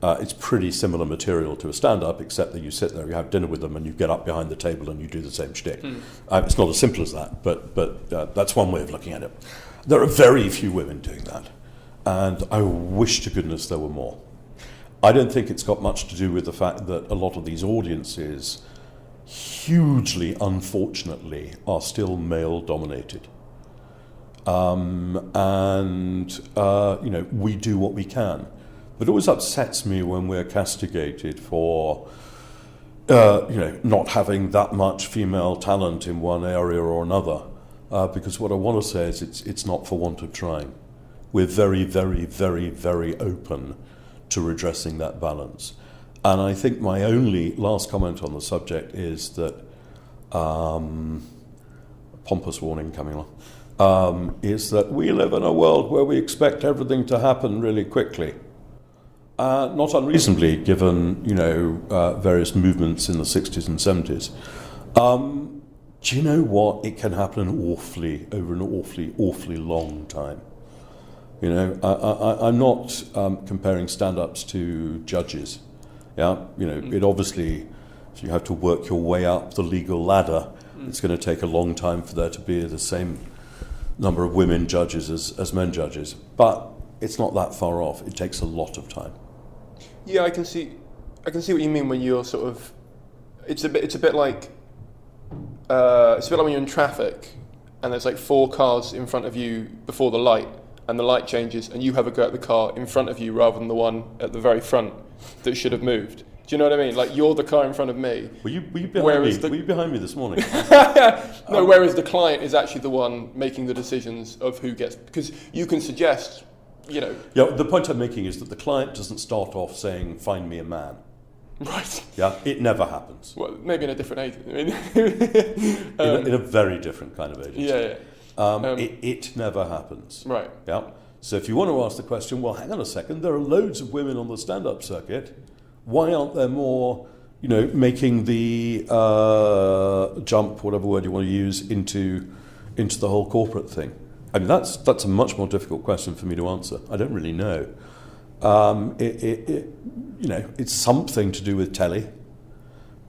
it's pretty similar material to a stand-up, except that you sit there, you have dinner with them, and you get up behind the table and you do the same shtick. It's not as simple as that, but that's one way of looking at it. There are very few women doing that, and I wish to goodness there were more. I don't think it's got much to do with the fact that a lot of these audiences, hugely unfortunately, are still male-dominated. We do what we can. But it always upsets me when we're castigated for, not having that much female talent in one area or another. Because what I want to say is it's not for want of trying. We're very, very, very, very open to redressing that balance. And I think my only last comment on the subject is that, pompous warning coming along, is that we live in a world where we expect everything to happen really quickly. Not unreasonably, given various movements in the 60s and 70s. Do you know what? It can happen over an awfully long time. I'm not comparing stand-ups to judges. Yeah, it obviously, if you have to work your way up the legal ladder, it's going to take a long time for there to be the same number of women judges as men judges. But it's not that far off. It takes a lot of time. Yeah, I can see what you mean when you're sort of. It's a bit like when you're in traffic, and there's like 4 cars in front of you before the light, and the light changes, and you have a go at the car in front of you rather than the one at the very front that should have moved. Do you know what I mean? Like, you're the car in front of me. Were you behind me this morning? No, whereas the client is actually the one making the decisions of who gets, because you can suggest. Yeah, the point I'm making is that the client doesn't start off saying, find me a man. Right. Yeah, it never happens. Well, maybe in a different age. In a very different kind of agency. Yeah. It never happens. Right. Yeah. So if you want to ask the question, well, hang on a second, there are loads of women on the stand-up circuit. Why aren't there more, making the jump, whatever word you want to use, into the whole corporate thing? I mean, that's a much more difficult question for me to answer. I don't really know. It's something to do with telly.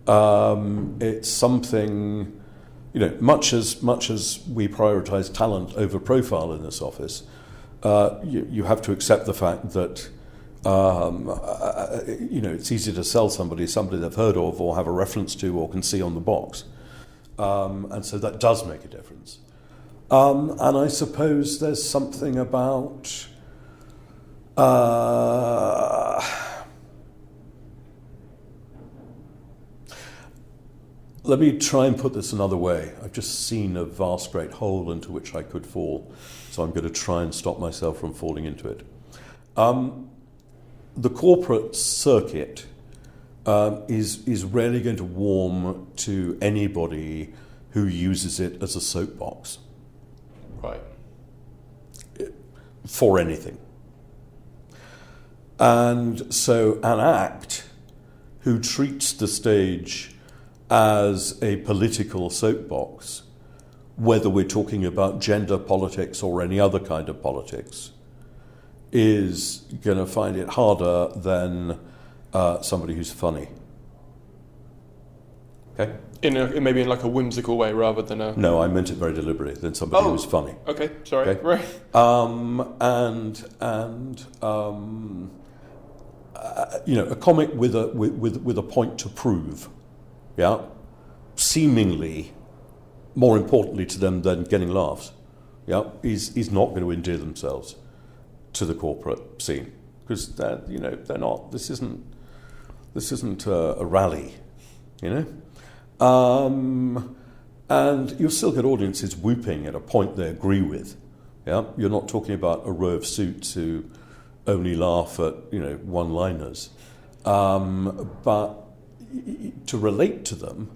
It's something, much as we prioritise talent over profile in this office, you have to accept the fact that it's easy to sell somebody they've heard of or have a reference to or can see on the box, and so that does make a difference. And I suppose there's something about let me try and put this another way. I've just seen a vast great hole into which I could fall, so I'm going to try and stop myself from falling into it. The corporate circuit is rarely going to warm to anybody who uses it as a soapbox. Right. For anything. And so an act who treats the stage as a political soapbox, whether we're talking about gender politics or any other kind of politics, is going to find it harder than somebody who's funny. Okay? Maybe in like a whimsical way rather than a... No, I meant it very deliberately, than somebody who's funny. Okay, sorry. Okay? Right. A comic with a point to prove, yeah, seemingly more importantly to them than getting laughs, yeah, is not going to endear themselves to the corporate scene because they're not. This isn't a rally, and you'll still get audiences whooping at a point they agree with. Yeah, you're not talking about a row of suits who only laugh at one-liners, but to relate to them,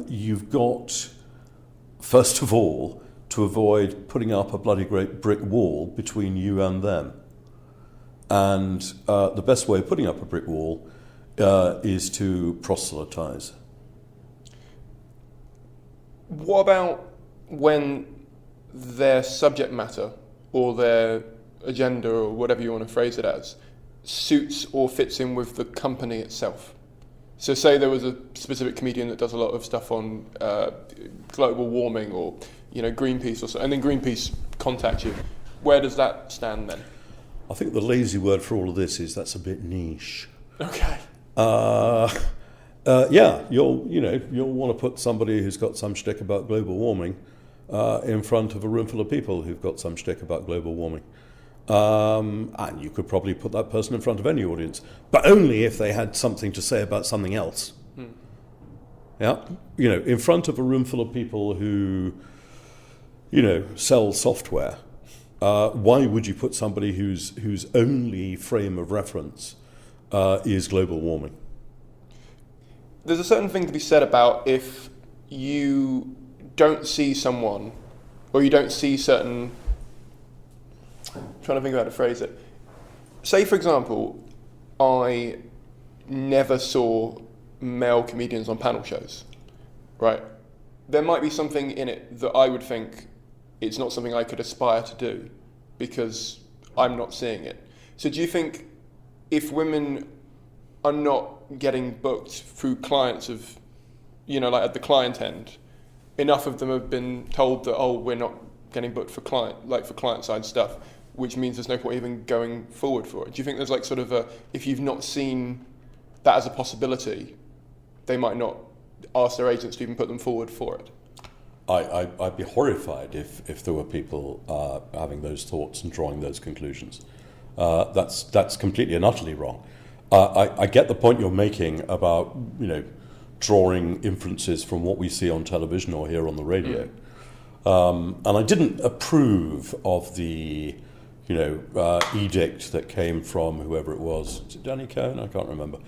you've got first of all to avoid putting up a bloody great brick wall between you and them, and the best way of putting up a brick wall is to proselytize. What about when their subject matter or their agenda or whatever you want to phrase it as suits or fits in with the company itself? So say there was a specific comedian that does a lot of stuff on global warming or Greenpeace or so, and then Greenpeace contact you. Where does that stand then? I think the lazy word for all of this is that's a bit niche. Okay. You'll want to put somebody who's got some shtick about global warming in front of a room full of people who've got some shtick about global warming. And you could probably put that person in front of any audience, but only if they had something to say about something else. Yeah, in front of a room full of people who, sell software. Why would you put somebody whose only frame of reference is global warming? There's a certain thing to be said about if you don't see someone, or you don't see certain... I'm trying to think of how to phrase it. Say, for example, I never saw male comedians on panel shows, right? There might be something in it that I would think it's not something I could aspire to do because I'm not seeing it. So do you think if women are not getting booked through clients of, like at the client end, enough of them have been told that, we're not getting booked for client side stuff, which means there's no point even going forward for it? Do you think there's like sort of if you've not seen that as a possibility, they might not ask their agents to even put them forward for it? I'd be horrified if there were people having those thoughts and drawing those conclusions. That's completely and utterly wrong. I get the point you're making about drawing inferences from what we see on television or hear on the radio, and I didn't approve of the edict that came from whoever it was. Is it Danny Caine? I can't remember.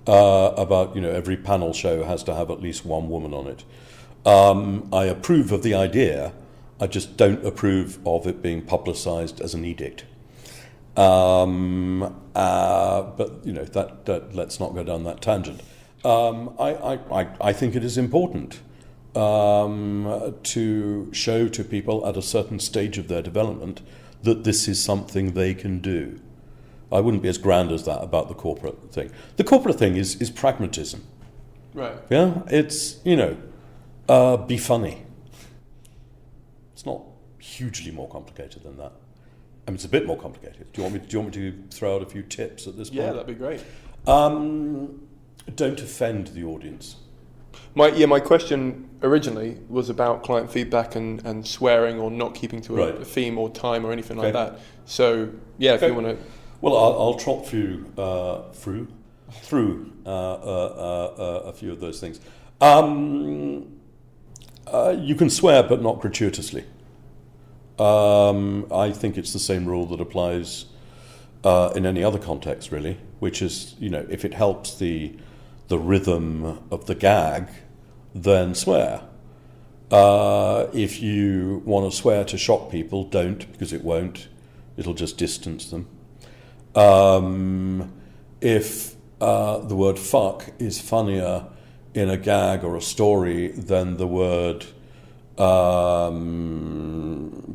about, every panel show has to have at least one woman on it. I approve of the idea. I just don't approve of it being publicised as an edict. But that let's not go down that tangent. I think it is important to show to people at a certain stage of their development that this is something they can do. I wouldn't be as grand as that about the corporate thing. The corporate thing is pragmatism. Right. Yeah, it's, be funny. It's not hugely more complicated than that. I mean, it's a bit more complicated. Do you want me to throw out a few tips at this point? Yeah, that'd be great. Don't offend the audience. My question originally was about client feedback and swearing or not keeping to a theme or time or anything like that. So, if you want to... Well, I'll trot through a few of those things. You can swear, but not gratuitously. I think it's the same rule that applies in any other context, really, which is, if it helps the rhythm of the gag, then swear. If you want to swear to shock people, don't, because it won't. It'll just distance them. If the word fuck is funnier in a gag or a story than the word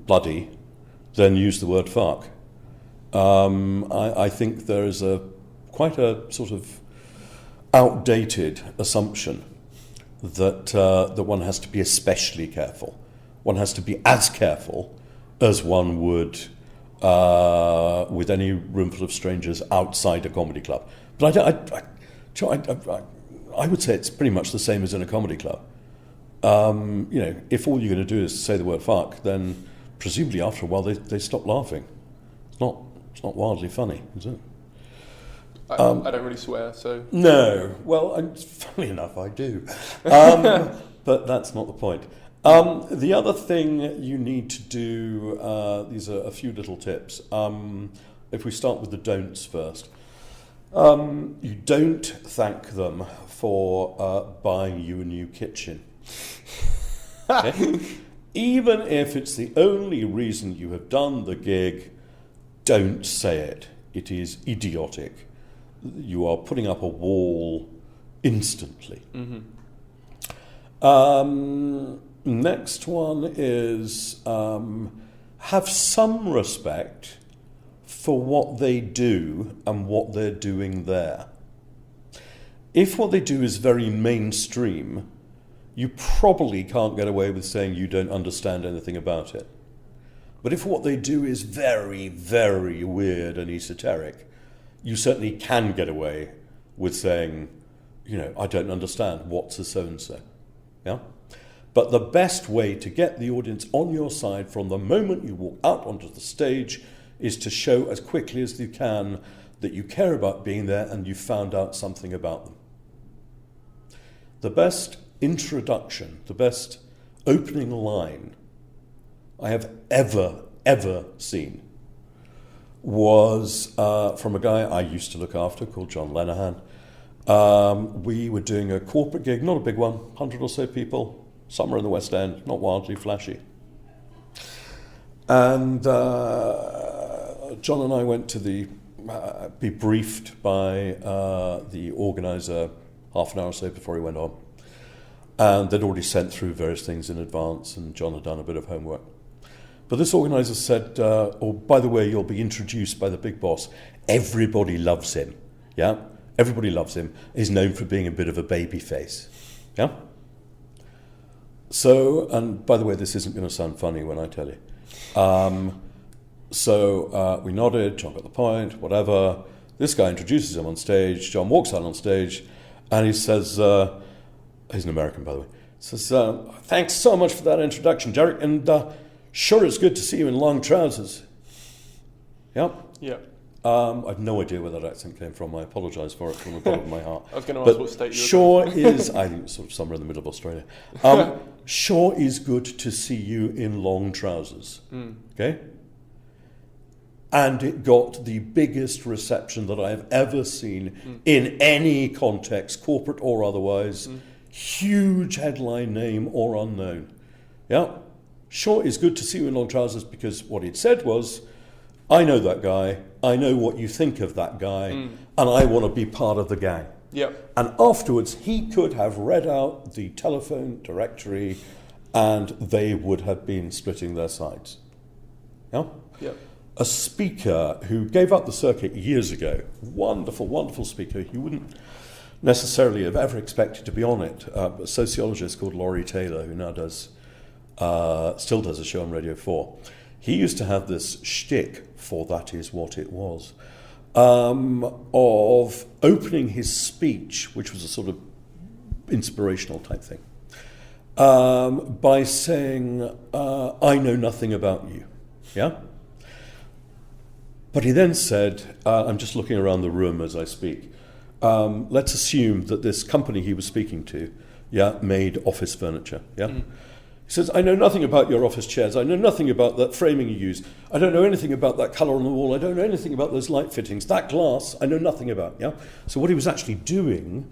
bloody, then use the word fuck. I think there is quite a sort of outdated assumption that one has to be especially careful. One has to be as careful as one would with any roomful of strangers outside a comedy club. But I would say it's pretty much the same as in a comedy club. If all you're going to do is say the word fuck, then presumably after a while they stop laughing. It's not wildly funny, is it? I don't really swear, so... No. Well, funnily enough, I do. But that's not the point. The other thing you need to do, these are a few little tips. If we start with the don'ts first. You don't thank them for buying you a new kitchen. Okay? Even if it's the only reason you have done the gig, don't say it. It is idiotic. You are putting up a wall instantly. Mm-hmm. Next one is have some respect for what they do and what they're doing there. If what they do is very mainstream, you probably can't get away with saying you don't understand anything about it. But if what they do is very, very weird and esoteric, you certainly can get away with saying, I don't understand, what's a so-and-so. Yeah? But the best way to get the audience on your side from the moment you walk out onto the stage is to show as quickly as you can that you care about being there and you found out something about them. The best introduction, the best opening line I have ever seen was from a guy I used to look after called John Lenihan. We were doing a corporate gig, not a big one, 100 or so people, somewhere in the West End, not wildly flashy. And John and I went to be briefed by the organiser half an hour or so before he went on. And they'd already sent through various things in advance, and John had done a bit of homework. But this organiser said, by the way, you'll be introduced by the big boss. Everybody loves him. Yeah? Everybody loves him. He's known for being a bit of a baby face. Yeah? So, and by the way, this isn't going to sound funny when I tell you. So we nodded, John got the point, whatever. This guy introduces him on stage. John walks out on stage, and he says, he's an American, by the way, says, thanks so much for that introduction, Jerry, and sure it's good to see you in long trousers. Yeah? Yeah. I have no idea where that accent came from. I apologise for it from the bottom of my heart. I was going to ask what state you were sure is, I think it's sort of somewhere in the middle of Australia. Sure is good to see you in long trousers. Mm. Okay? and it got the biggest reception that I've ever seen in any context, corporate or otherwise. Huge headline name or unknown. Yeah, sure, it's good to see you in long trousers, because what he'd said was, I know that guy, I know what you think of that guy, and I want to be part of the gang. Yep. And afterwards, he could have read out the telephone directory and they would have been splitting their sides. Yeah? Yep. A speaker who gave up the circuit years ago, wonderful, wonderful speaker, you wouldn't necessarily have ever expected to be on it, a sociologist called Laurie Taylor, who now still does a show on Radio 4. He used to have this shtick for That Is What It Was, of opening his speech, which was a sort of inspirational type thing, by saying, I know nothing about you. Yeah? But he then said, I'm just looking around the room as I speak, let's assume that this company he was speaking to, made office furniture. Yeah? He says, I know nothing about your office chairs. I know nothing about that framing you use. I don't know anything about that colour on the wall. I don't know anything about those light fittings. That glass, I know nothing about. Yeah. So what he was actually doing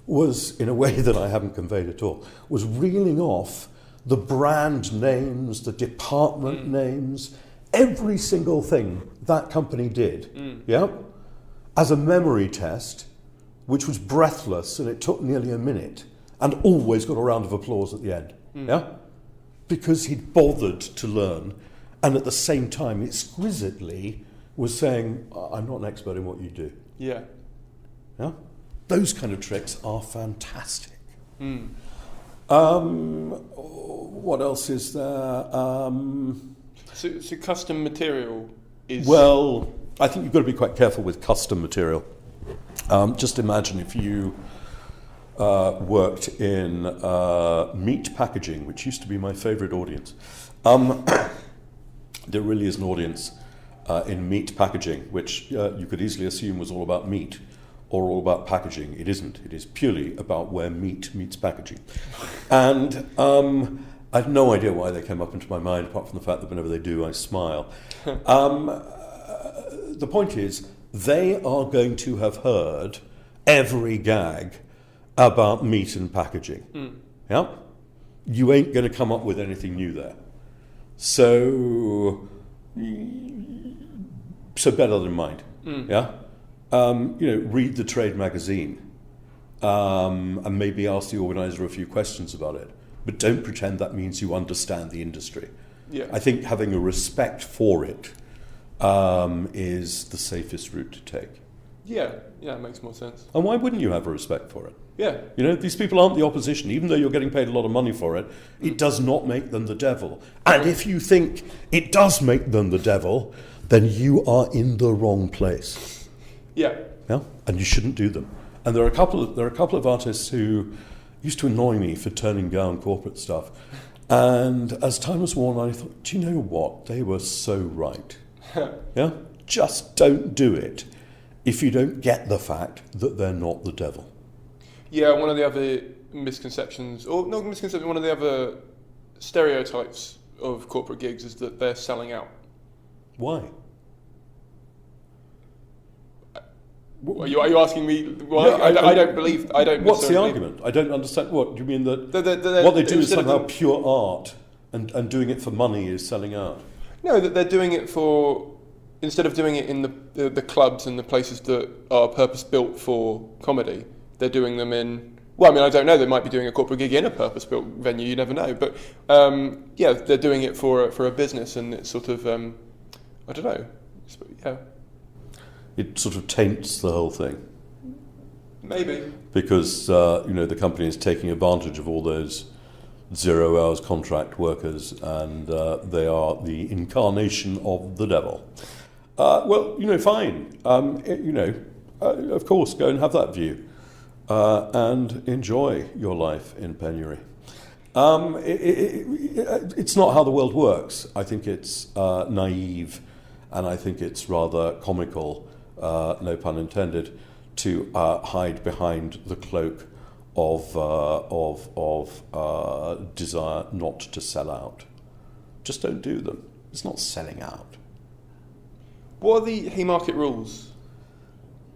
was, in a way that I haven't conveyed at all, was reeling off the brand names, the department names, every single thing that company did, as a memory test, which was breathless, and it took nearly a minute, and always got a round of applause at the end. Yeah. Because he'd bothered to learn, and at the same time exquisitely was saying, I'm not an expert in what you do. Yeah. Yeah? Those kind of tricks are fantastic. What else is there? So custom material is... Well, I think you've got to be quite careful with custom material. Just imagine if you worked in meat packaging, which used to be my favourite audience. There really is an audience in meat packaging, which you could easily assume was all about meat or all about packaging. It isn't. It is purely about where meat meets packaging. And I have no idea why they came up into my mind, apart from the fact that whenever they do, I smile. The point is, they are going to have heard every gag about meat and packaging. Yeah? You ain't going to come up with anything new there. So bear that in mind. Yeah? Read the trade magazine and maybe ask the organizer a few questions about it. But don't pretend that means you understand the industry. Yeah. I think having a respect for it is the safest route to take. Yeah, it makes more sense. And why wouldn't you have a respect for it? Yeah. These people aren't the opposition. Even though you're getting paid a lot of money for it, it does not make them the devil. And if you think it does make them the devil, then you are in the wrong place. Yeah. Yeah? And you shouldn't do them. And there are a couple of artists who used to annoy me for turning down corporate stuff. And as time was worn on, I thought, do you know what? They were so right. Yeah? Just don't do it if you don't get the fact that they're not the devil. Yeah, one of the other misconceptions, or not misconceptions, one of the other stereotypes of corporate gigs is that they're selling out. Why? Are you asking me why? No, I don't believe. I don't. What's the necessarily argument? I don't understand. What do you mean that? The What they do is instead of somehow pure art, and doing it for money is selling out. No, that they're doing it for, instead of doing it in the clubs and the places that are purpose built for comedy, they're doing them in. Well, I mean, I don't know. They might be doing a corporate gig in a purpose built venue. You never know. But they're doing it for a business, and it's sort of I don't know. Yeah. It sort of taints the whole thing. Maybe. Because, the company is taking advantage of all those 0 hours contract workers, and they are the incarnation of the devil. Fine. Of course, go and have that view and enjoy your life in penury. It's not how the world works. I think it's naive, and I think it's rather comical, no pun intended, to hide behind the cloak of desire not to sell out. Just don't do them. It's not selling out. What are the Haymarket rules?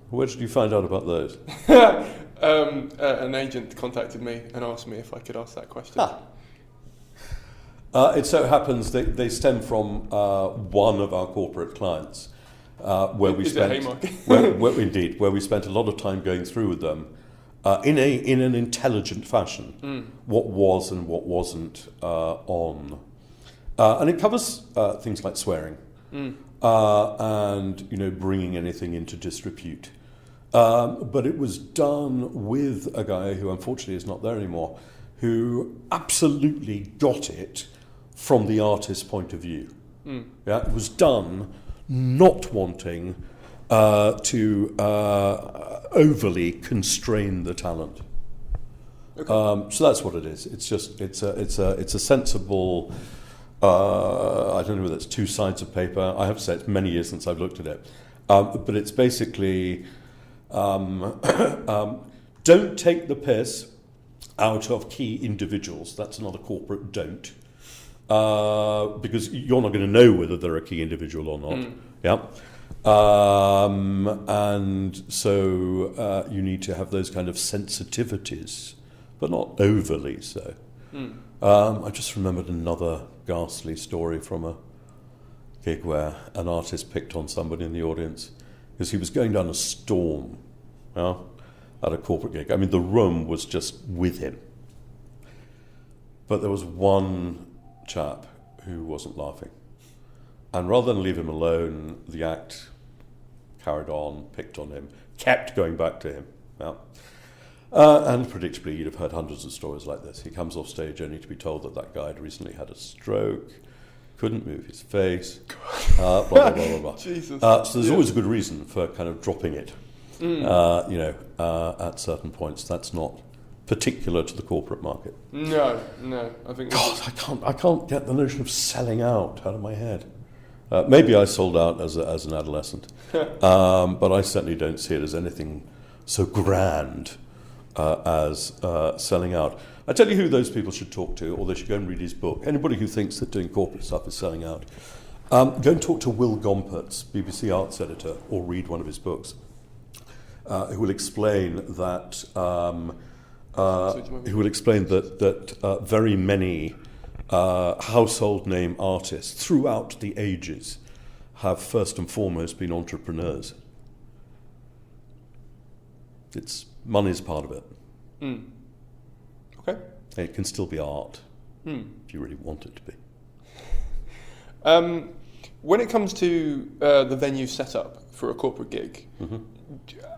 Where did you find out about those? An agent contacted me and asked me if I could ask that question. It so happens they stem from one of our corporate clients, where we spent where we spent a lot of time going through with them in an intelligent fashion what was and what wasn't on, and it covers things like swearing and bringing anything into disrepute. But it was done with a guy who unfortunately is not there anymore, who absolutely got it from the artist's point of view. Yeah, it was done not wanting to overly constrain the talent. Okay. So that's what it is. It's just it's a sensible. I don't know whether it's two sides of paper. I have to say it's many years since I've looked at it, but it's basically. Don't take the piss out of key individuals. That's another corporate don't. Because you're not going to know whether they're a key individual or not. Yeah. And so you need to have those kind of sensitivities, but not overly so. I just remembered another ghastly story from a gig where an artist picked on somebody in the audience because he was going down a storm at a corporate gig. I mean, the room was just with him. But there was one chap who wasn't laughing. And rather than leave him alone, the act carried on, picked on him, kept going back to him. And predictably, you'd have heard hundreds of stories like this. He comes off stage only to be told that guy had recently had a stroke, couldn't move his face, blah, blah, blah, blah, blah. Jesus. So there's always a good reason for kind of dropping it, at certain points. That's not particular to the corporate market. No, I think. God, I can't get the notion of selling out of my head. Maybe I sold out as an adolescent, but I certainly don't see it as anything so grand as selling out. I tell you who those people should talk to, or they should go and read his book. Anybody who thinks that doing corporate stuff is selling out, go and talk to Will Gompertz, BBC Arts editor, or read one of his books, who will explain that very many household name artists throughout the ages have first and foremost been entrepreneurs. Money's part of it. Okay. It can still be art if you really want it to be. When it comes to the venue setup for a corporate gig,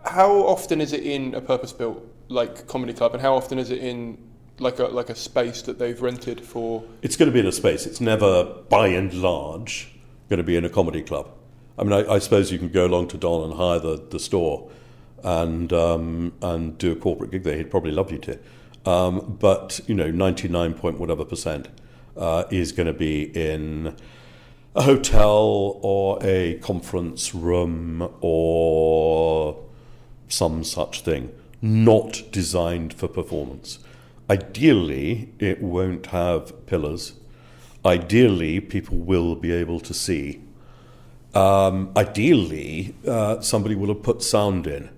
how often is it in a purpose-built like comedy club, and how often is it in like a space that they've rented for? It's going to be in a space. It's never, by and large, going to be in a comedy club. I mean, I suppose you can go along to Don and hire the store and do a corporate gig there. He'd probably love you to. But 99% is going to be in a hotel or a conference room or some such thing, not designed for performance. Ideally, it won't have pillars. Ideally, people will be able to see. Ideally, somebody will have put sound in.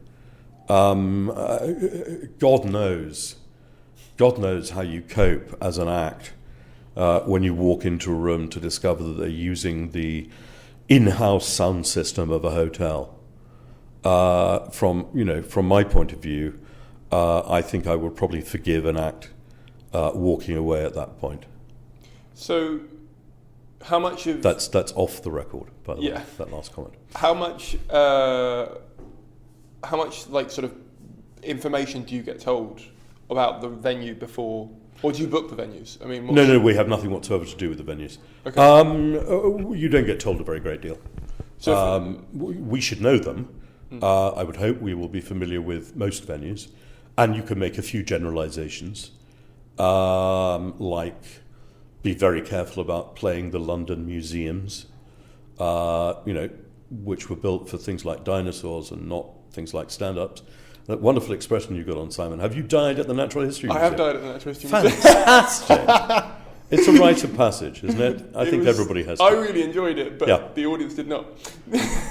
God knows how you cope as an act when you walk into a room to discover that they're using the in-house sound system of a hotel. From my point of view, I think I would probably forgive an act walking away at that point. So, how much of that's off the record, by the way, that last comment. How much like sort of information do you get told about the venue before, or do you book the venues? I mean, no, we have nothing whatsoever to do with the venues. Okay. You don't get told a very great deal. So we should know them. I would hope we will be familiar with most venues, and you can make a few generalizations, like be very careful about playing the London museums, which were built for things like dinosaurs and not things like stand-ups. That wonderful expression you got on, Simon. Have you died at the Natural History Museum? I have died at the Natural History Museum. Fantastic. It's a rite of passage, isn't it? I think everybody has. I really enjoyed it, but the audience did not.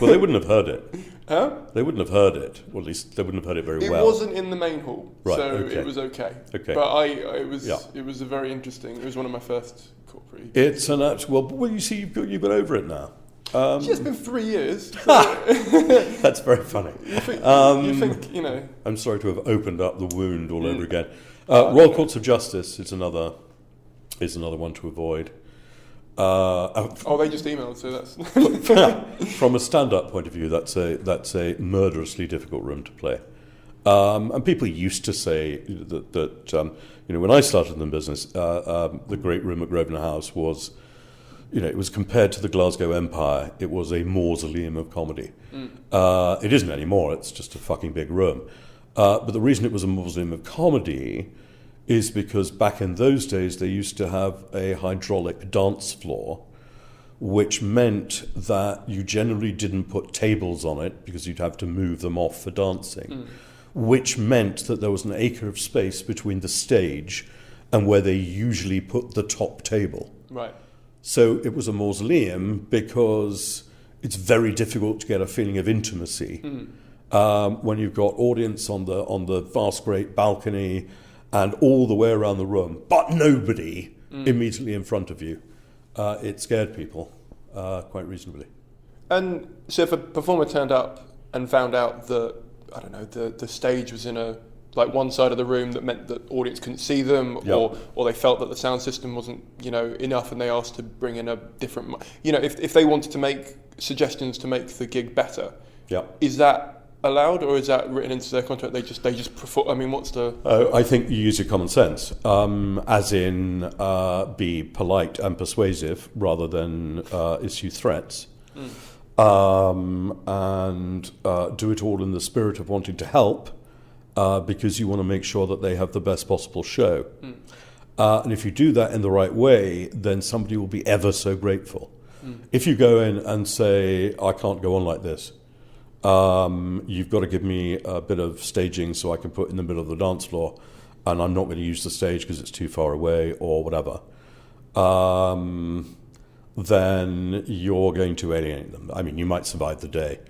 Well, they wouldn't have heard it. Huh? They wouldn't have heard it. Well, at least they wouldn't have heard it very well. It wasn't in the main hall, right, so okay. it was okay. Okay. But it was a very interesting. It was one of my first corporate. It's an actual. Well, you see, you've got over it now. It's been 3 years. So That's very funny. You think, I'm sorry to have opened up the wound all over again. Royal Courts of Justice is another one to avoid. They just emailed, so that's from a stand-up point of view, that's a murderously difficult room to play. And people used to say that when I started in the business, the great room at Grosvenor House was, it was compared to the Glasgow Empire. It was a mausoleum of comedy. It isn't anymore. It's just a fucking big room. But the reason it was a mausoleum of comedy is because back in those days they used to have a hydraulic dance floor, which meant that you generally didn't put tables on it because you'd have to move them off for dancing, which meant that there was an acre of space between the stage and where they usually put the top table. Right. So it was a mausoleum because it's very difficult to get a feeling of intimacy when you've got audience on the vast great balcony and all the way around the room, but nobody immediately in front of you. It scared people quite reasonably. And so if a performer turned up and found out that, I don't know, the stage was in one side of the room that meant that audience couldn't see them, or they felt that the sound system wasn't, enough, and they asked to bring in a different, if they wanted to make suggestions to make the gig better, is that allowed, or is that written into their contract? They just perform. I mean, what's the? I think you use your common sense, as in be polite and persuasive rather than issue threats, and do it all in the spirit of wanting to help, because you want to make sure that they have the best possible show. And if you do that in the right way, then somebody will be ever so grateful. If you go in and say, "I can't go on like this. You've got to give me a bit of staging so I can put in the middle of the dance floor, and I'm not going to use the stage because it's too far away," or whatever, then you're going to alienate them. I mean, you might survive the day.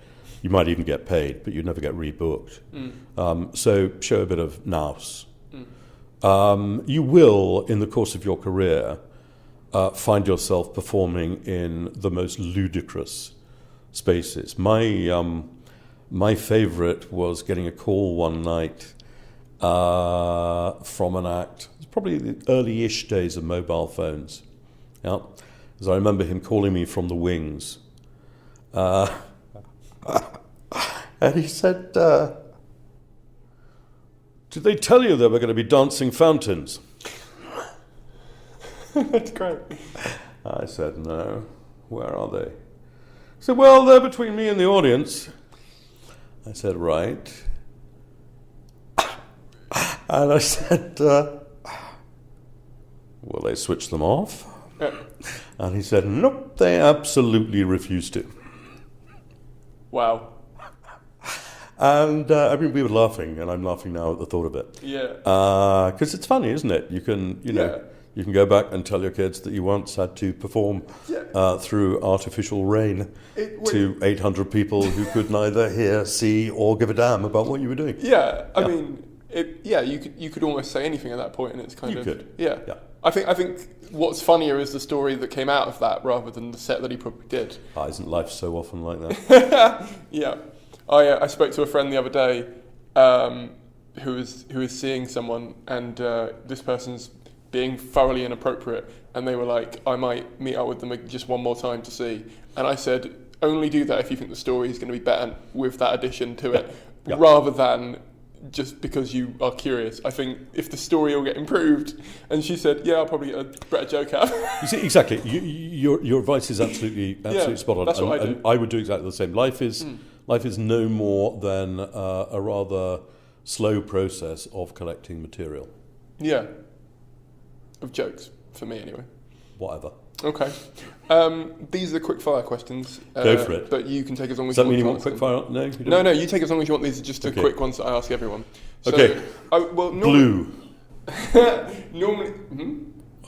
You might even get paid, but you'd never get rebooked. So show a bit of nous. You will, in the course of your career, find yourself performing in the most ludicrous spaces. My favourite was getting a call one night from an act. It's probably the early-ish days of mobile phones. Yeah, as I remember him calling me from the wings, and he said, "Did they tell you there were going to be dancing fountains?" That's great. I said, "No. Where are they?" He said, "Well, they're between me and the audience." I said, "Right." And I said, "Will they switch them off?" And he said, "Nope, they absolutely refuse to." Wow. And we were laughing, and I'm laughing now at the thought of it. Yeah. Because it's funny, isn't it? You can, you can go back and tell your kids that you once had to perform through artificial rain to 800 people who could neither hear, see, or give a damn about what you were doing. Yeah, I mean, you could almost say anything at that point, and it's kind of... You could. Yeah. I think what's funnier is the story that came out of that rather than the set that he probably did. Isn't life so often like that? Yeah. I spoke to a friend the other day who was seeing someone, and this person's being thoroughly inappropriate, and they were like, "I might meet up with them just one more time to see." And I said, only do that if you think the story is going to be better with that addition to it, rather than just because you are curious. I think if the story will get improved. And she said, "Yeah, I'll probably get a better joke out." You see, exactly. Your advice is absolutely spot on. That's what I do. And I would do exactly the same. Life is no more than a rather slow process of collecting material. Yeah. Of jokes, for me anyway. Whatever. Okay. These are the quick fire questions. Go for it. But you can take as long as Does you want. Does that mean you want quick fire? No, you don't? No, you take as long as you want. These are just the quick ones that I ask everyone. So, okay. Normally, Blue. normally...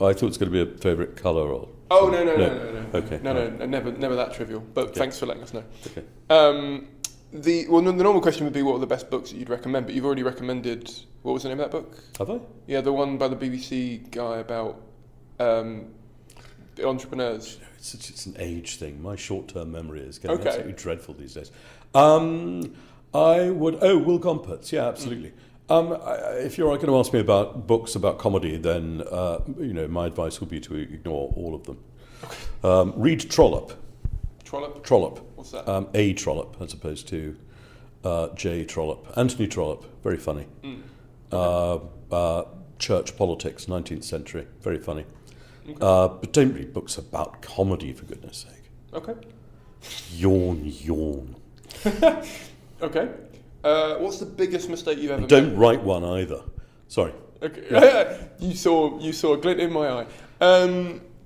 I thought it was going to be a favourite colour or... Oh, no. Okay. No, never that trivial. But Okay. thanks for letting us know. Okay. The normal question would be what are the best books that you'd recommend, but you've already recommended, what was the name of that book? Have I? Yeah, the one by the BBC guy about entrepreneurs. It's an age thing. My short-term memory is getting Okay. absolutely dreadful these days. I would... Oh, Will Gompertz. Yeah, absolutely. If you're going to ask me about books about comedy, then my advice would be to ignore all of them. Okay. Read Trollope. Trollope. What's that? A. Trollope, as opposed to J. Trollope. Anthony Trollope, very funny. Church politics, 19th century, very funny. Okay. But don't read books about comedy, for goodness sake. Okay. Yawn. Okay. What's the biggest mistake you've ever made? Don't write one either. Sorry. Okay. Yeah. You saw a glint in my eye.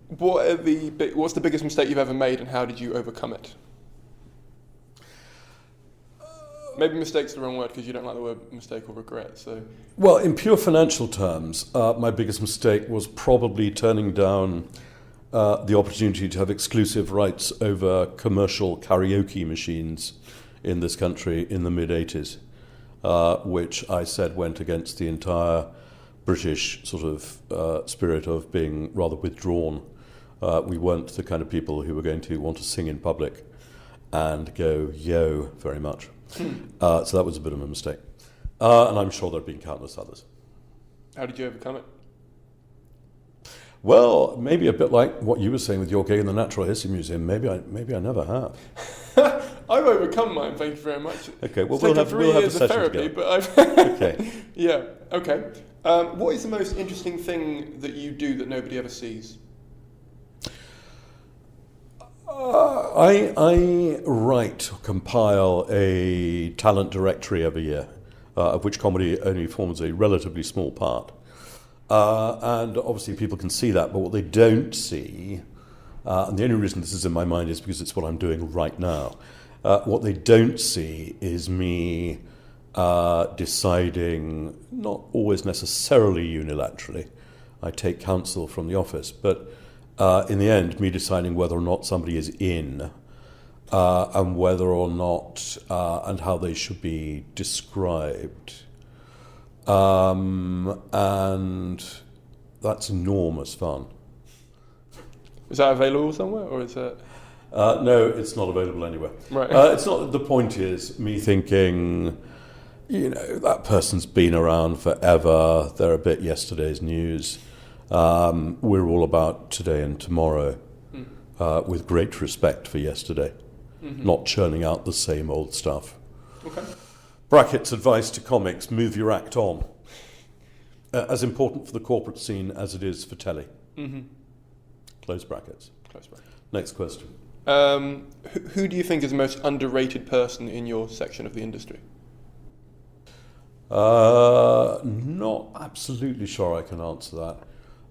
What's the biggest mistake you've ever made, and how did you overcome it? Maybe mistake's the wrong word because you don't like the word mistake or regret. So, well, in pure financial terms, my biggest mistake was probably turning down the opportunity to have exclusive rights over commercial karaoke machines in this country in the mid-'80s, which I said went against the entire British sort of spirit of being rather withdrawn. We weren't the kind of people who were going to want to sing in public and go, yo, very much. So that was a bit of a mistake. And I'm sure there have been countless others. How did you overcome it? Well, maybe a bit like what you were saying with your gig in the Natural History Museum. Maybe I never have. I've overcome mine, thank you very much. Okay, well, we'll have a session therapy, together. But I've Okay. Yeah, okay. What is the most interesting thing that you do that nobody ever sees? I compile a talent directory every year, of which comedy only forms a relatively small part. And obviously people can see that, but what they don't see, and the only reason this is in my mind is because it's what I'm doing right now, what they don't see is me deciding, not always necessarily unilaterally, I take counsel from the office, but in the end, me deciding whether or not somebody is in, and whether or not, and how they should be described. And that's enormous fun. Is that available somewhere, or is that... No, it's not available anywhere. Right. It's not. The point is me thinking, that person's been around forever. They're a bit yesterday's news. We're all about today and tomorrow, with great respect for yesterday, not churning out the same old stuff. Okay. Brackets advice to comics: move your act on. As important for the corporate scene as it is for telly. Close brackets. Next question. Who do you think is the most underrated person in your section of the industry? Not absolutely sure I can answer that.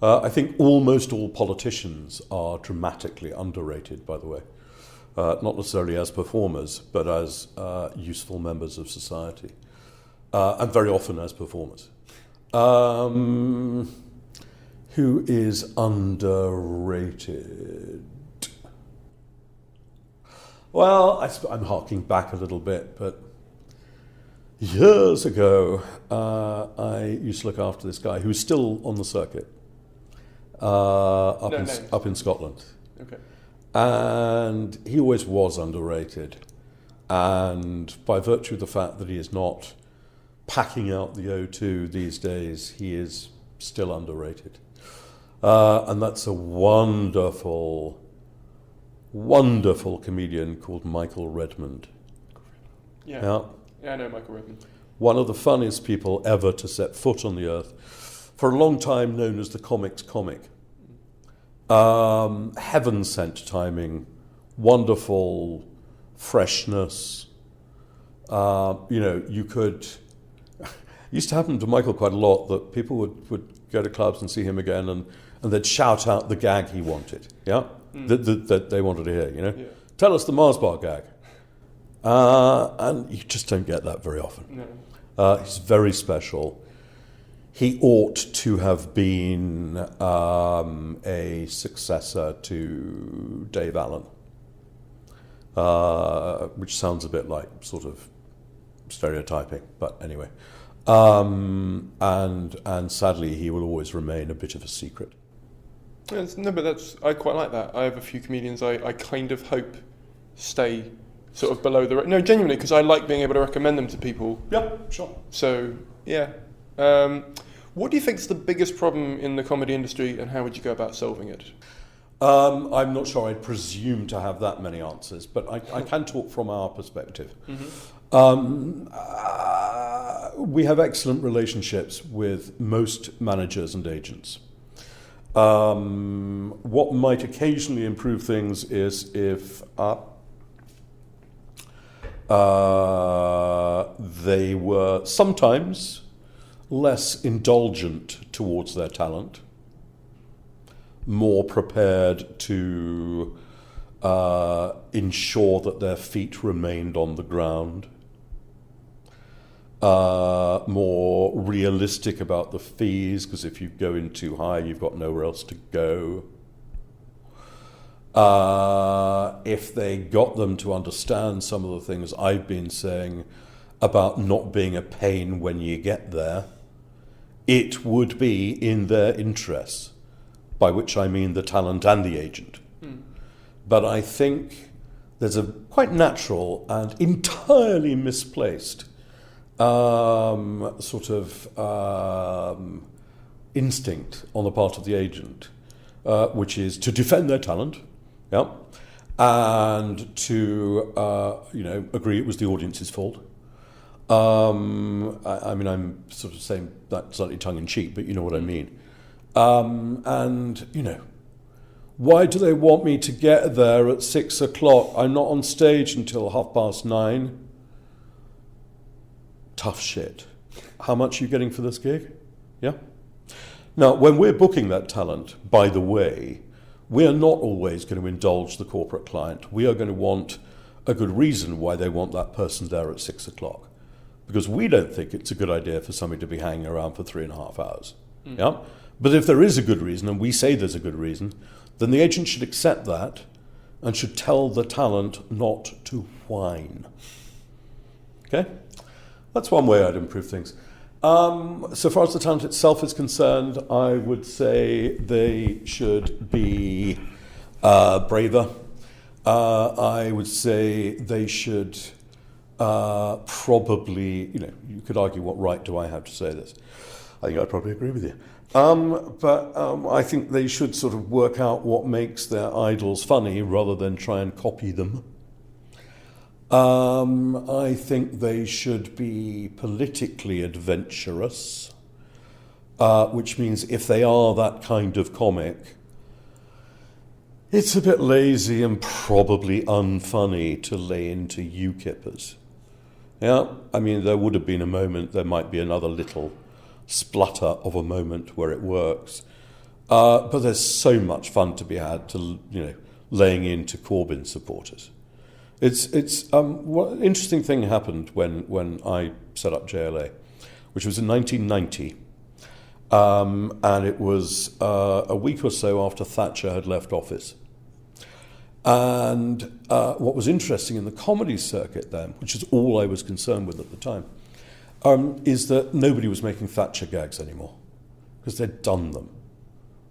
I think almost all politicians are dramatically underrated, by the way. Not necessarily as performers, but as useful members of society. And very often as performers. Who is underrated? Well, I'm harking back a little bit, but years ago, I used to look after this guy who's still on the circuit up in Scotland. Okay. And he always was underrated. And by virtue of the fact that he is not packing out the O2 these days, he is still underrated. And that's a wonderful comedian called Michael Redmond. Yeah, I know Michael Redmond. One of the funniest people ever to set foot on the earth. For a long time known as the comic's comic. Heaven-sent timing, wonderful freshness. You could... It used to happen to Michael quite a lot that people would go to clubs and see him again and they'd shout out the gag he wanted, that they wanted to hear, Yeah. Tell us the Mars bar gag. And you just don't get that very often. No. He's very special. he ought to have been a successor to Dave Allen, which sounds a bit like sort of stereotyping, but anyway. And sadly, he will always remain a bit of a secret. No, but I quite like that. I have a few comedians I kind of hope stay sort of below the... No, genuinely, because I like being able to recommend them to people. Yeah, sure. So, yeah. What do you think is the biggest problem in the comedy industry, and how would you go about solving it? I'm not sure I'd presume to have that many answers, but I can talk from our perspective. We have excellent relationships with most managers and agents. What might occasionally improve things is if they were sometimes less indulgent towards their talent, more prepared to ensure that their feet remained on the ground, more realistic about the fees, because if you go in too high, you've got nowhere else to go. If they got them to understand some of the things I've been saying about not being a pain when you get there, it would be in their interests, by which I mean the talent and the agent. But I think there's a quite natural and entirely misplaced sort of instinct on the part of the agent, which is to defend their talent, yeah, and to agree it was the audience's fault. I mean, I'm sort of saying that slightly tongue-in-cheek, but you know what I mean. And, why do they want me to get there at 6 o'clock? I'm not on stage until 9:30. Tough shit. How much are you getting for this gig? Yeah? Now, when we're booking that talent, by the way, we are not always going to indulge the corporate client. We are going to want a good reason why they want that person there at 6 o'clock. Because we don't think it's a good idea for somebody to be hanging around for 3.5 hours. Yeah? But if there is a good reason, and we say there's a good reason, then the agent should accept that and should tell the talent not to whine. Okay? That's one way I'd improve things. So far as the talent itself is concerned, I would say they should be braver. I would say they should probably, you could argue, what right do I have to say this? I think I'd probably agree with you. But I think they should sort of work out what makes their idols funny rather than try and copy them. I think they should be politically adventurous, which means if they are that kind of comic, it's a bit lazy and probably unfunny to lay into UKIPers. Yeah, I mean, there would have been a moment, there might be another little splutter of a moment where it works. But there's so much fun to be had to, laying into Corbyn supporters. What interesting thing happened when I set up JLA, which was in 1990, and it was a week or so after Thatcher had left office. And what was interesting in the comedy circuit then, which is all I was concerned with at the time, is that nobody was making Thatcher gags anymore because they'd done them.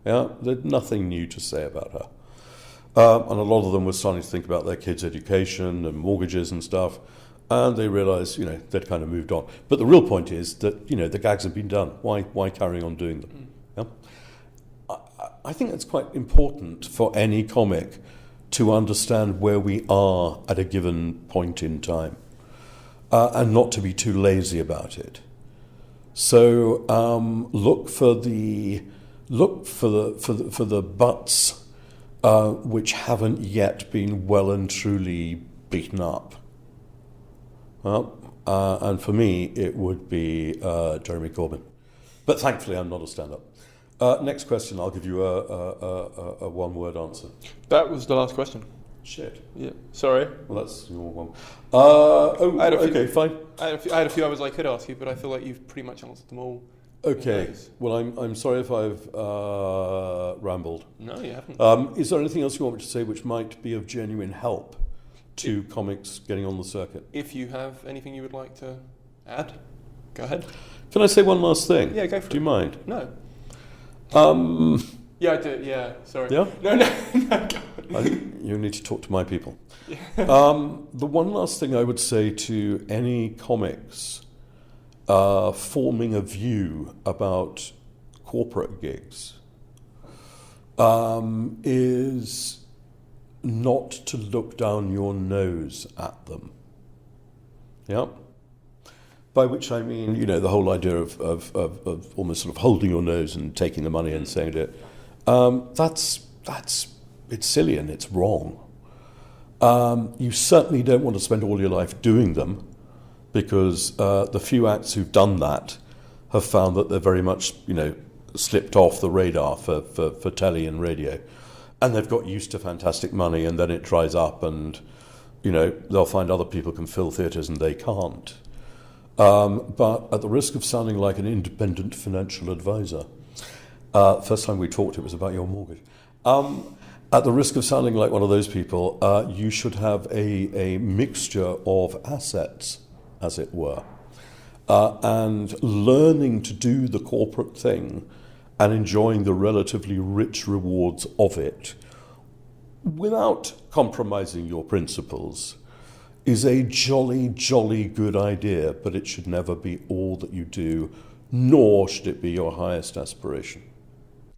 Yeah, there'd nothing new to say about her. And a lot of them were starting to think about their kids' education and mortgages and stuff, and they realised, they'd kind of moved on. But the real point is that, the gags have been done. Why carry on doing them? Yeah? I think it's quite important for any comic to understand where we are at a given point in time, and not to be too lazy about it. So look for the butts which haven't yet been well and truly beaten up. And for me, it would be Jeremy Corbyn. But thankfully, I'm not a stand-up. Next question, I'll give you a one-word answer. That was the last question. Shit. Yeah. Sorry. Well, that's your one. Okay, fine. I had a few others I could ask you, but I feel like you've pretty much answered them all. Okay. Well, I'm sorry if I've rambled. No, you haven't. Is there anything else you want me to say which might be of genuine help to comics getting on the circuit? If you have anything you would like to add, go ahead. Can I say one last thing? Yeah, go for it. Do you mind? No. Yeah, I do. Yeah, sorry. Yeah? No, go on. I think you need to talk to my people. The one last thing I would say to any comics forming a view about corporate gigs is not to look down your nose at them. Yeah? By which I mean, the whole idea of almost sort of holding your nose and taking the money and saying it. It's silly and it's wrong. You certainly don't want to spend all your life doing them, because the few acts who've done that have found that they're very much, slipped off the radar for telly and radio. And they've got used to fantastic money, and then it dries up, and, they'll find other people can fill theatres and they can't. But at the risk of sounding like an independent financial advisor, first time we talked, it was about your mortgage. At the risk of sounding like one of those people, you should have a mixture of assets, as it were, and learning to do the corporate thing and enjoying the relatively rich rewards of it without compromising your principles is a jolly, jolly good idea, but it should never be all that you do, nor should it be your highest aspiration.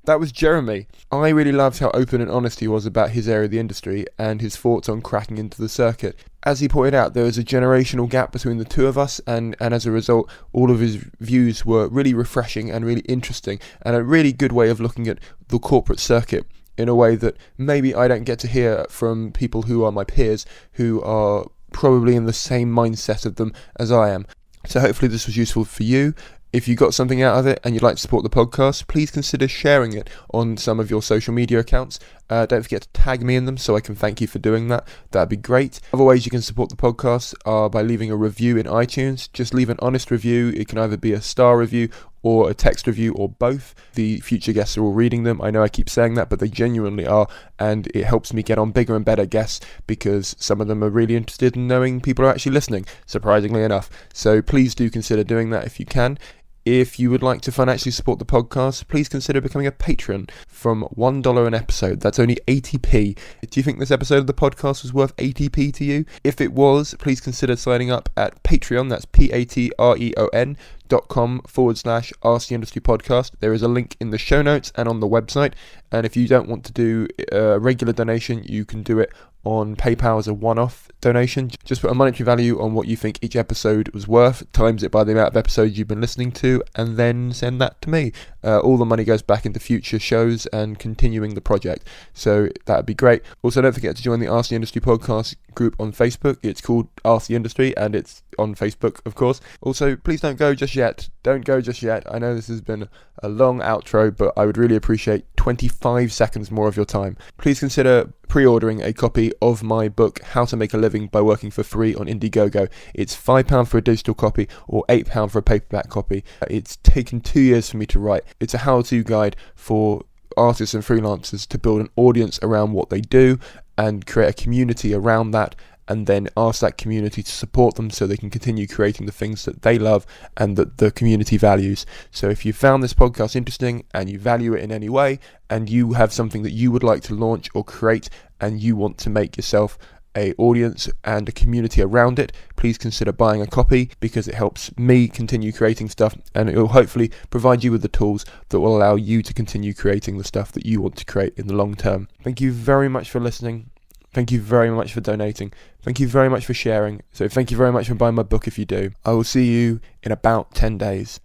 That was Jeremy. I really loved how open and honest he was about his area of the industry and his thoughts on cracking into the circuit. As he pointed out, there is a generational gap between the two of us, and as a result, all of his views were really refreshing and really interesting, and a really good way of looking at the corporate circuit in a way that maybe I don't get to hear from people who are my peers, who are probably in the same mindset of them as I am. So hopefully this was useful for you. If you got something out of it and you'd like to support the podcast, please consider sharing it on some of your social media accounts. Don't forget to tag me in them so I can thank you for doing that. That'd be great. Other ways you can support the podcast are by leaving a review in iTunes. Just leave an honest review. It can either be a star review or a text review or both. The future guests are all reading them. I know I keep saying that, but they genuinely are, and it helps me get on bigger and better guests because some of them are really interested in knowing people are actually listening, surprisingly enough. So please do consider doing that if you can. If you would like to financially support the podcast, please consider becoming a patron from $1 an episode. That's only 80p. Do you think this episode of the podcast was worth 80p to you? If it was, please consider signing up at Patreon. That's patreon.com/Ask the Industry Podcast. There is a link in the show notes and on the website. And if you don't want to do a regular donation, you can do it on PayPal as a one-off donation. Just put a monetary value on what you think each episode was worth, times it by the amount of episodes you've been listening to, and then send that to me. All the money goes back into future shows and continuing the project, so that would be great. Also, don't forget to join the Ask the Industry podcast group on Facebook. It's called Ask the Industry, and it's on Facebook, of course. Also, please don't go just yet. Don't go just yet. I know this has been a long outro, but I would really appreciate 25 seconds more of your time. Please consider pre-ordering a copy of my book, How to Make a Living by Working for Free, on Indiegogo. It's £5 for a digital copy or £8 for a paperback copy. It's taken 2 years for me to write. It's a how-to guide for artists and freelancers to build an audience around what they do and create a community around that, and then ask that community to support them so they can continue creating the things that they love and that the community values. So if you found this podcast interesting and you value it in any way, and you have something that you would like to launch or create, and you want to make yourself a audience and a community around it, please consider buying a copy, because it helps me continue creating stuff, and it will hopefully provide you with the tools that will allow you to continue creating the stuff that you want to create in the long term. Thank you very much for listening. Thank you very much for donating. Thank you very much for sharing. So thank you very much for buying my book if you do. I will see you in about 10 days.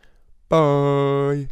Bye.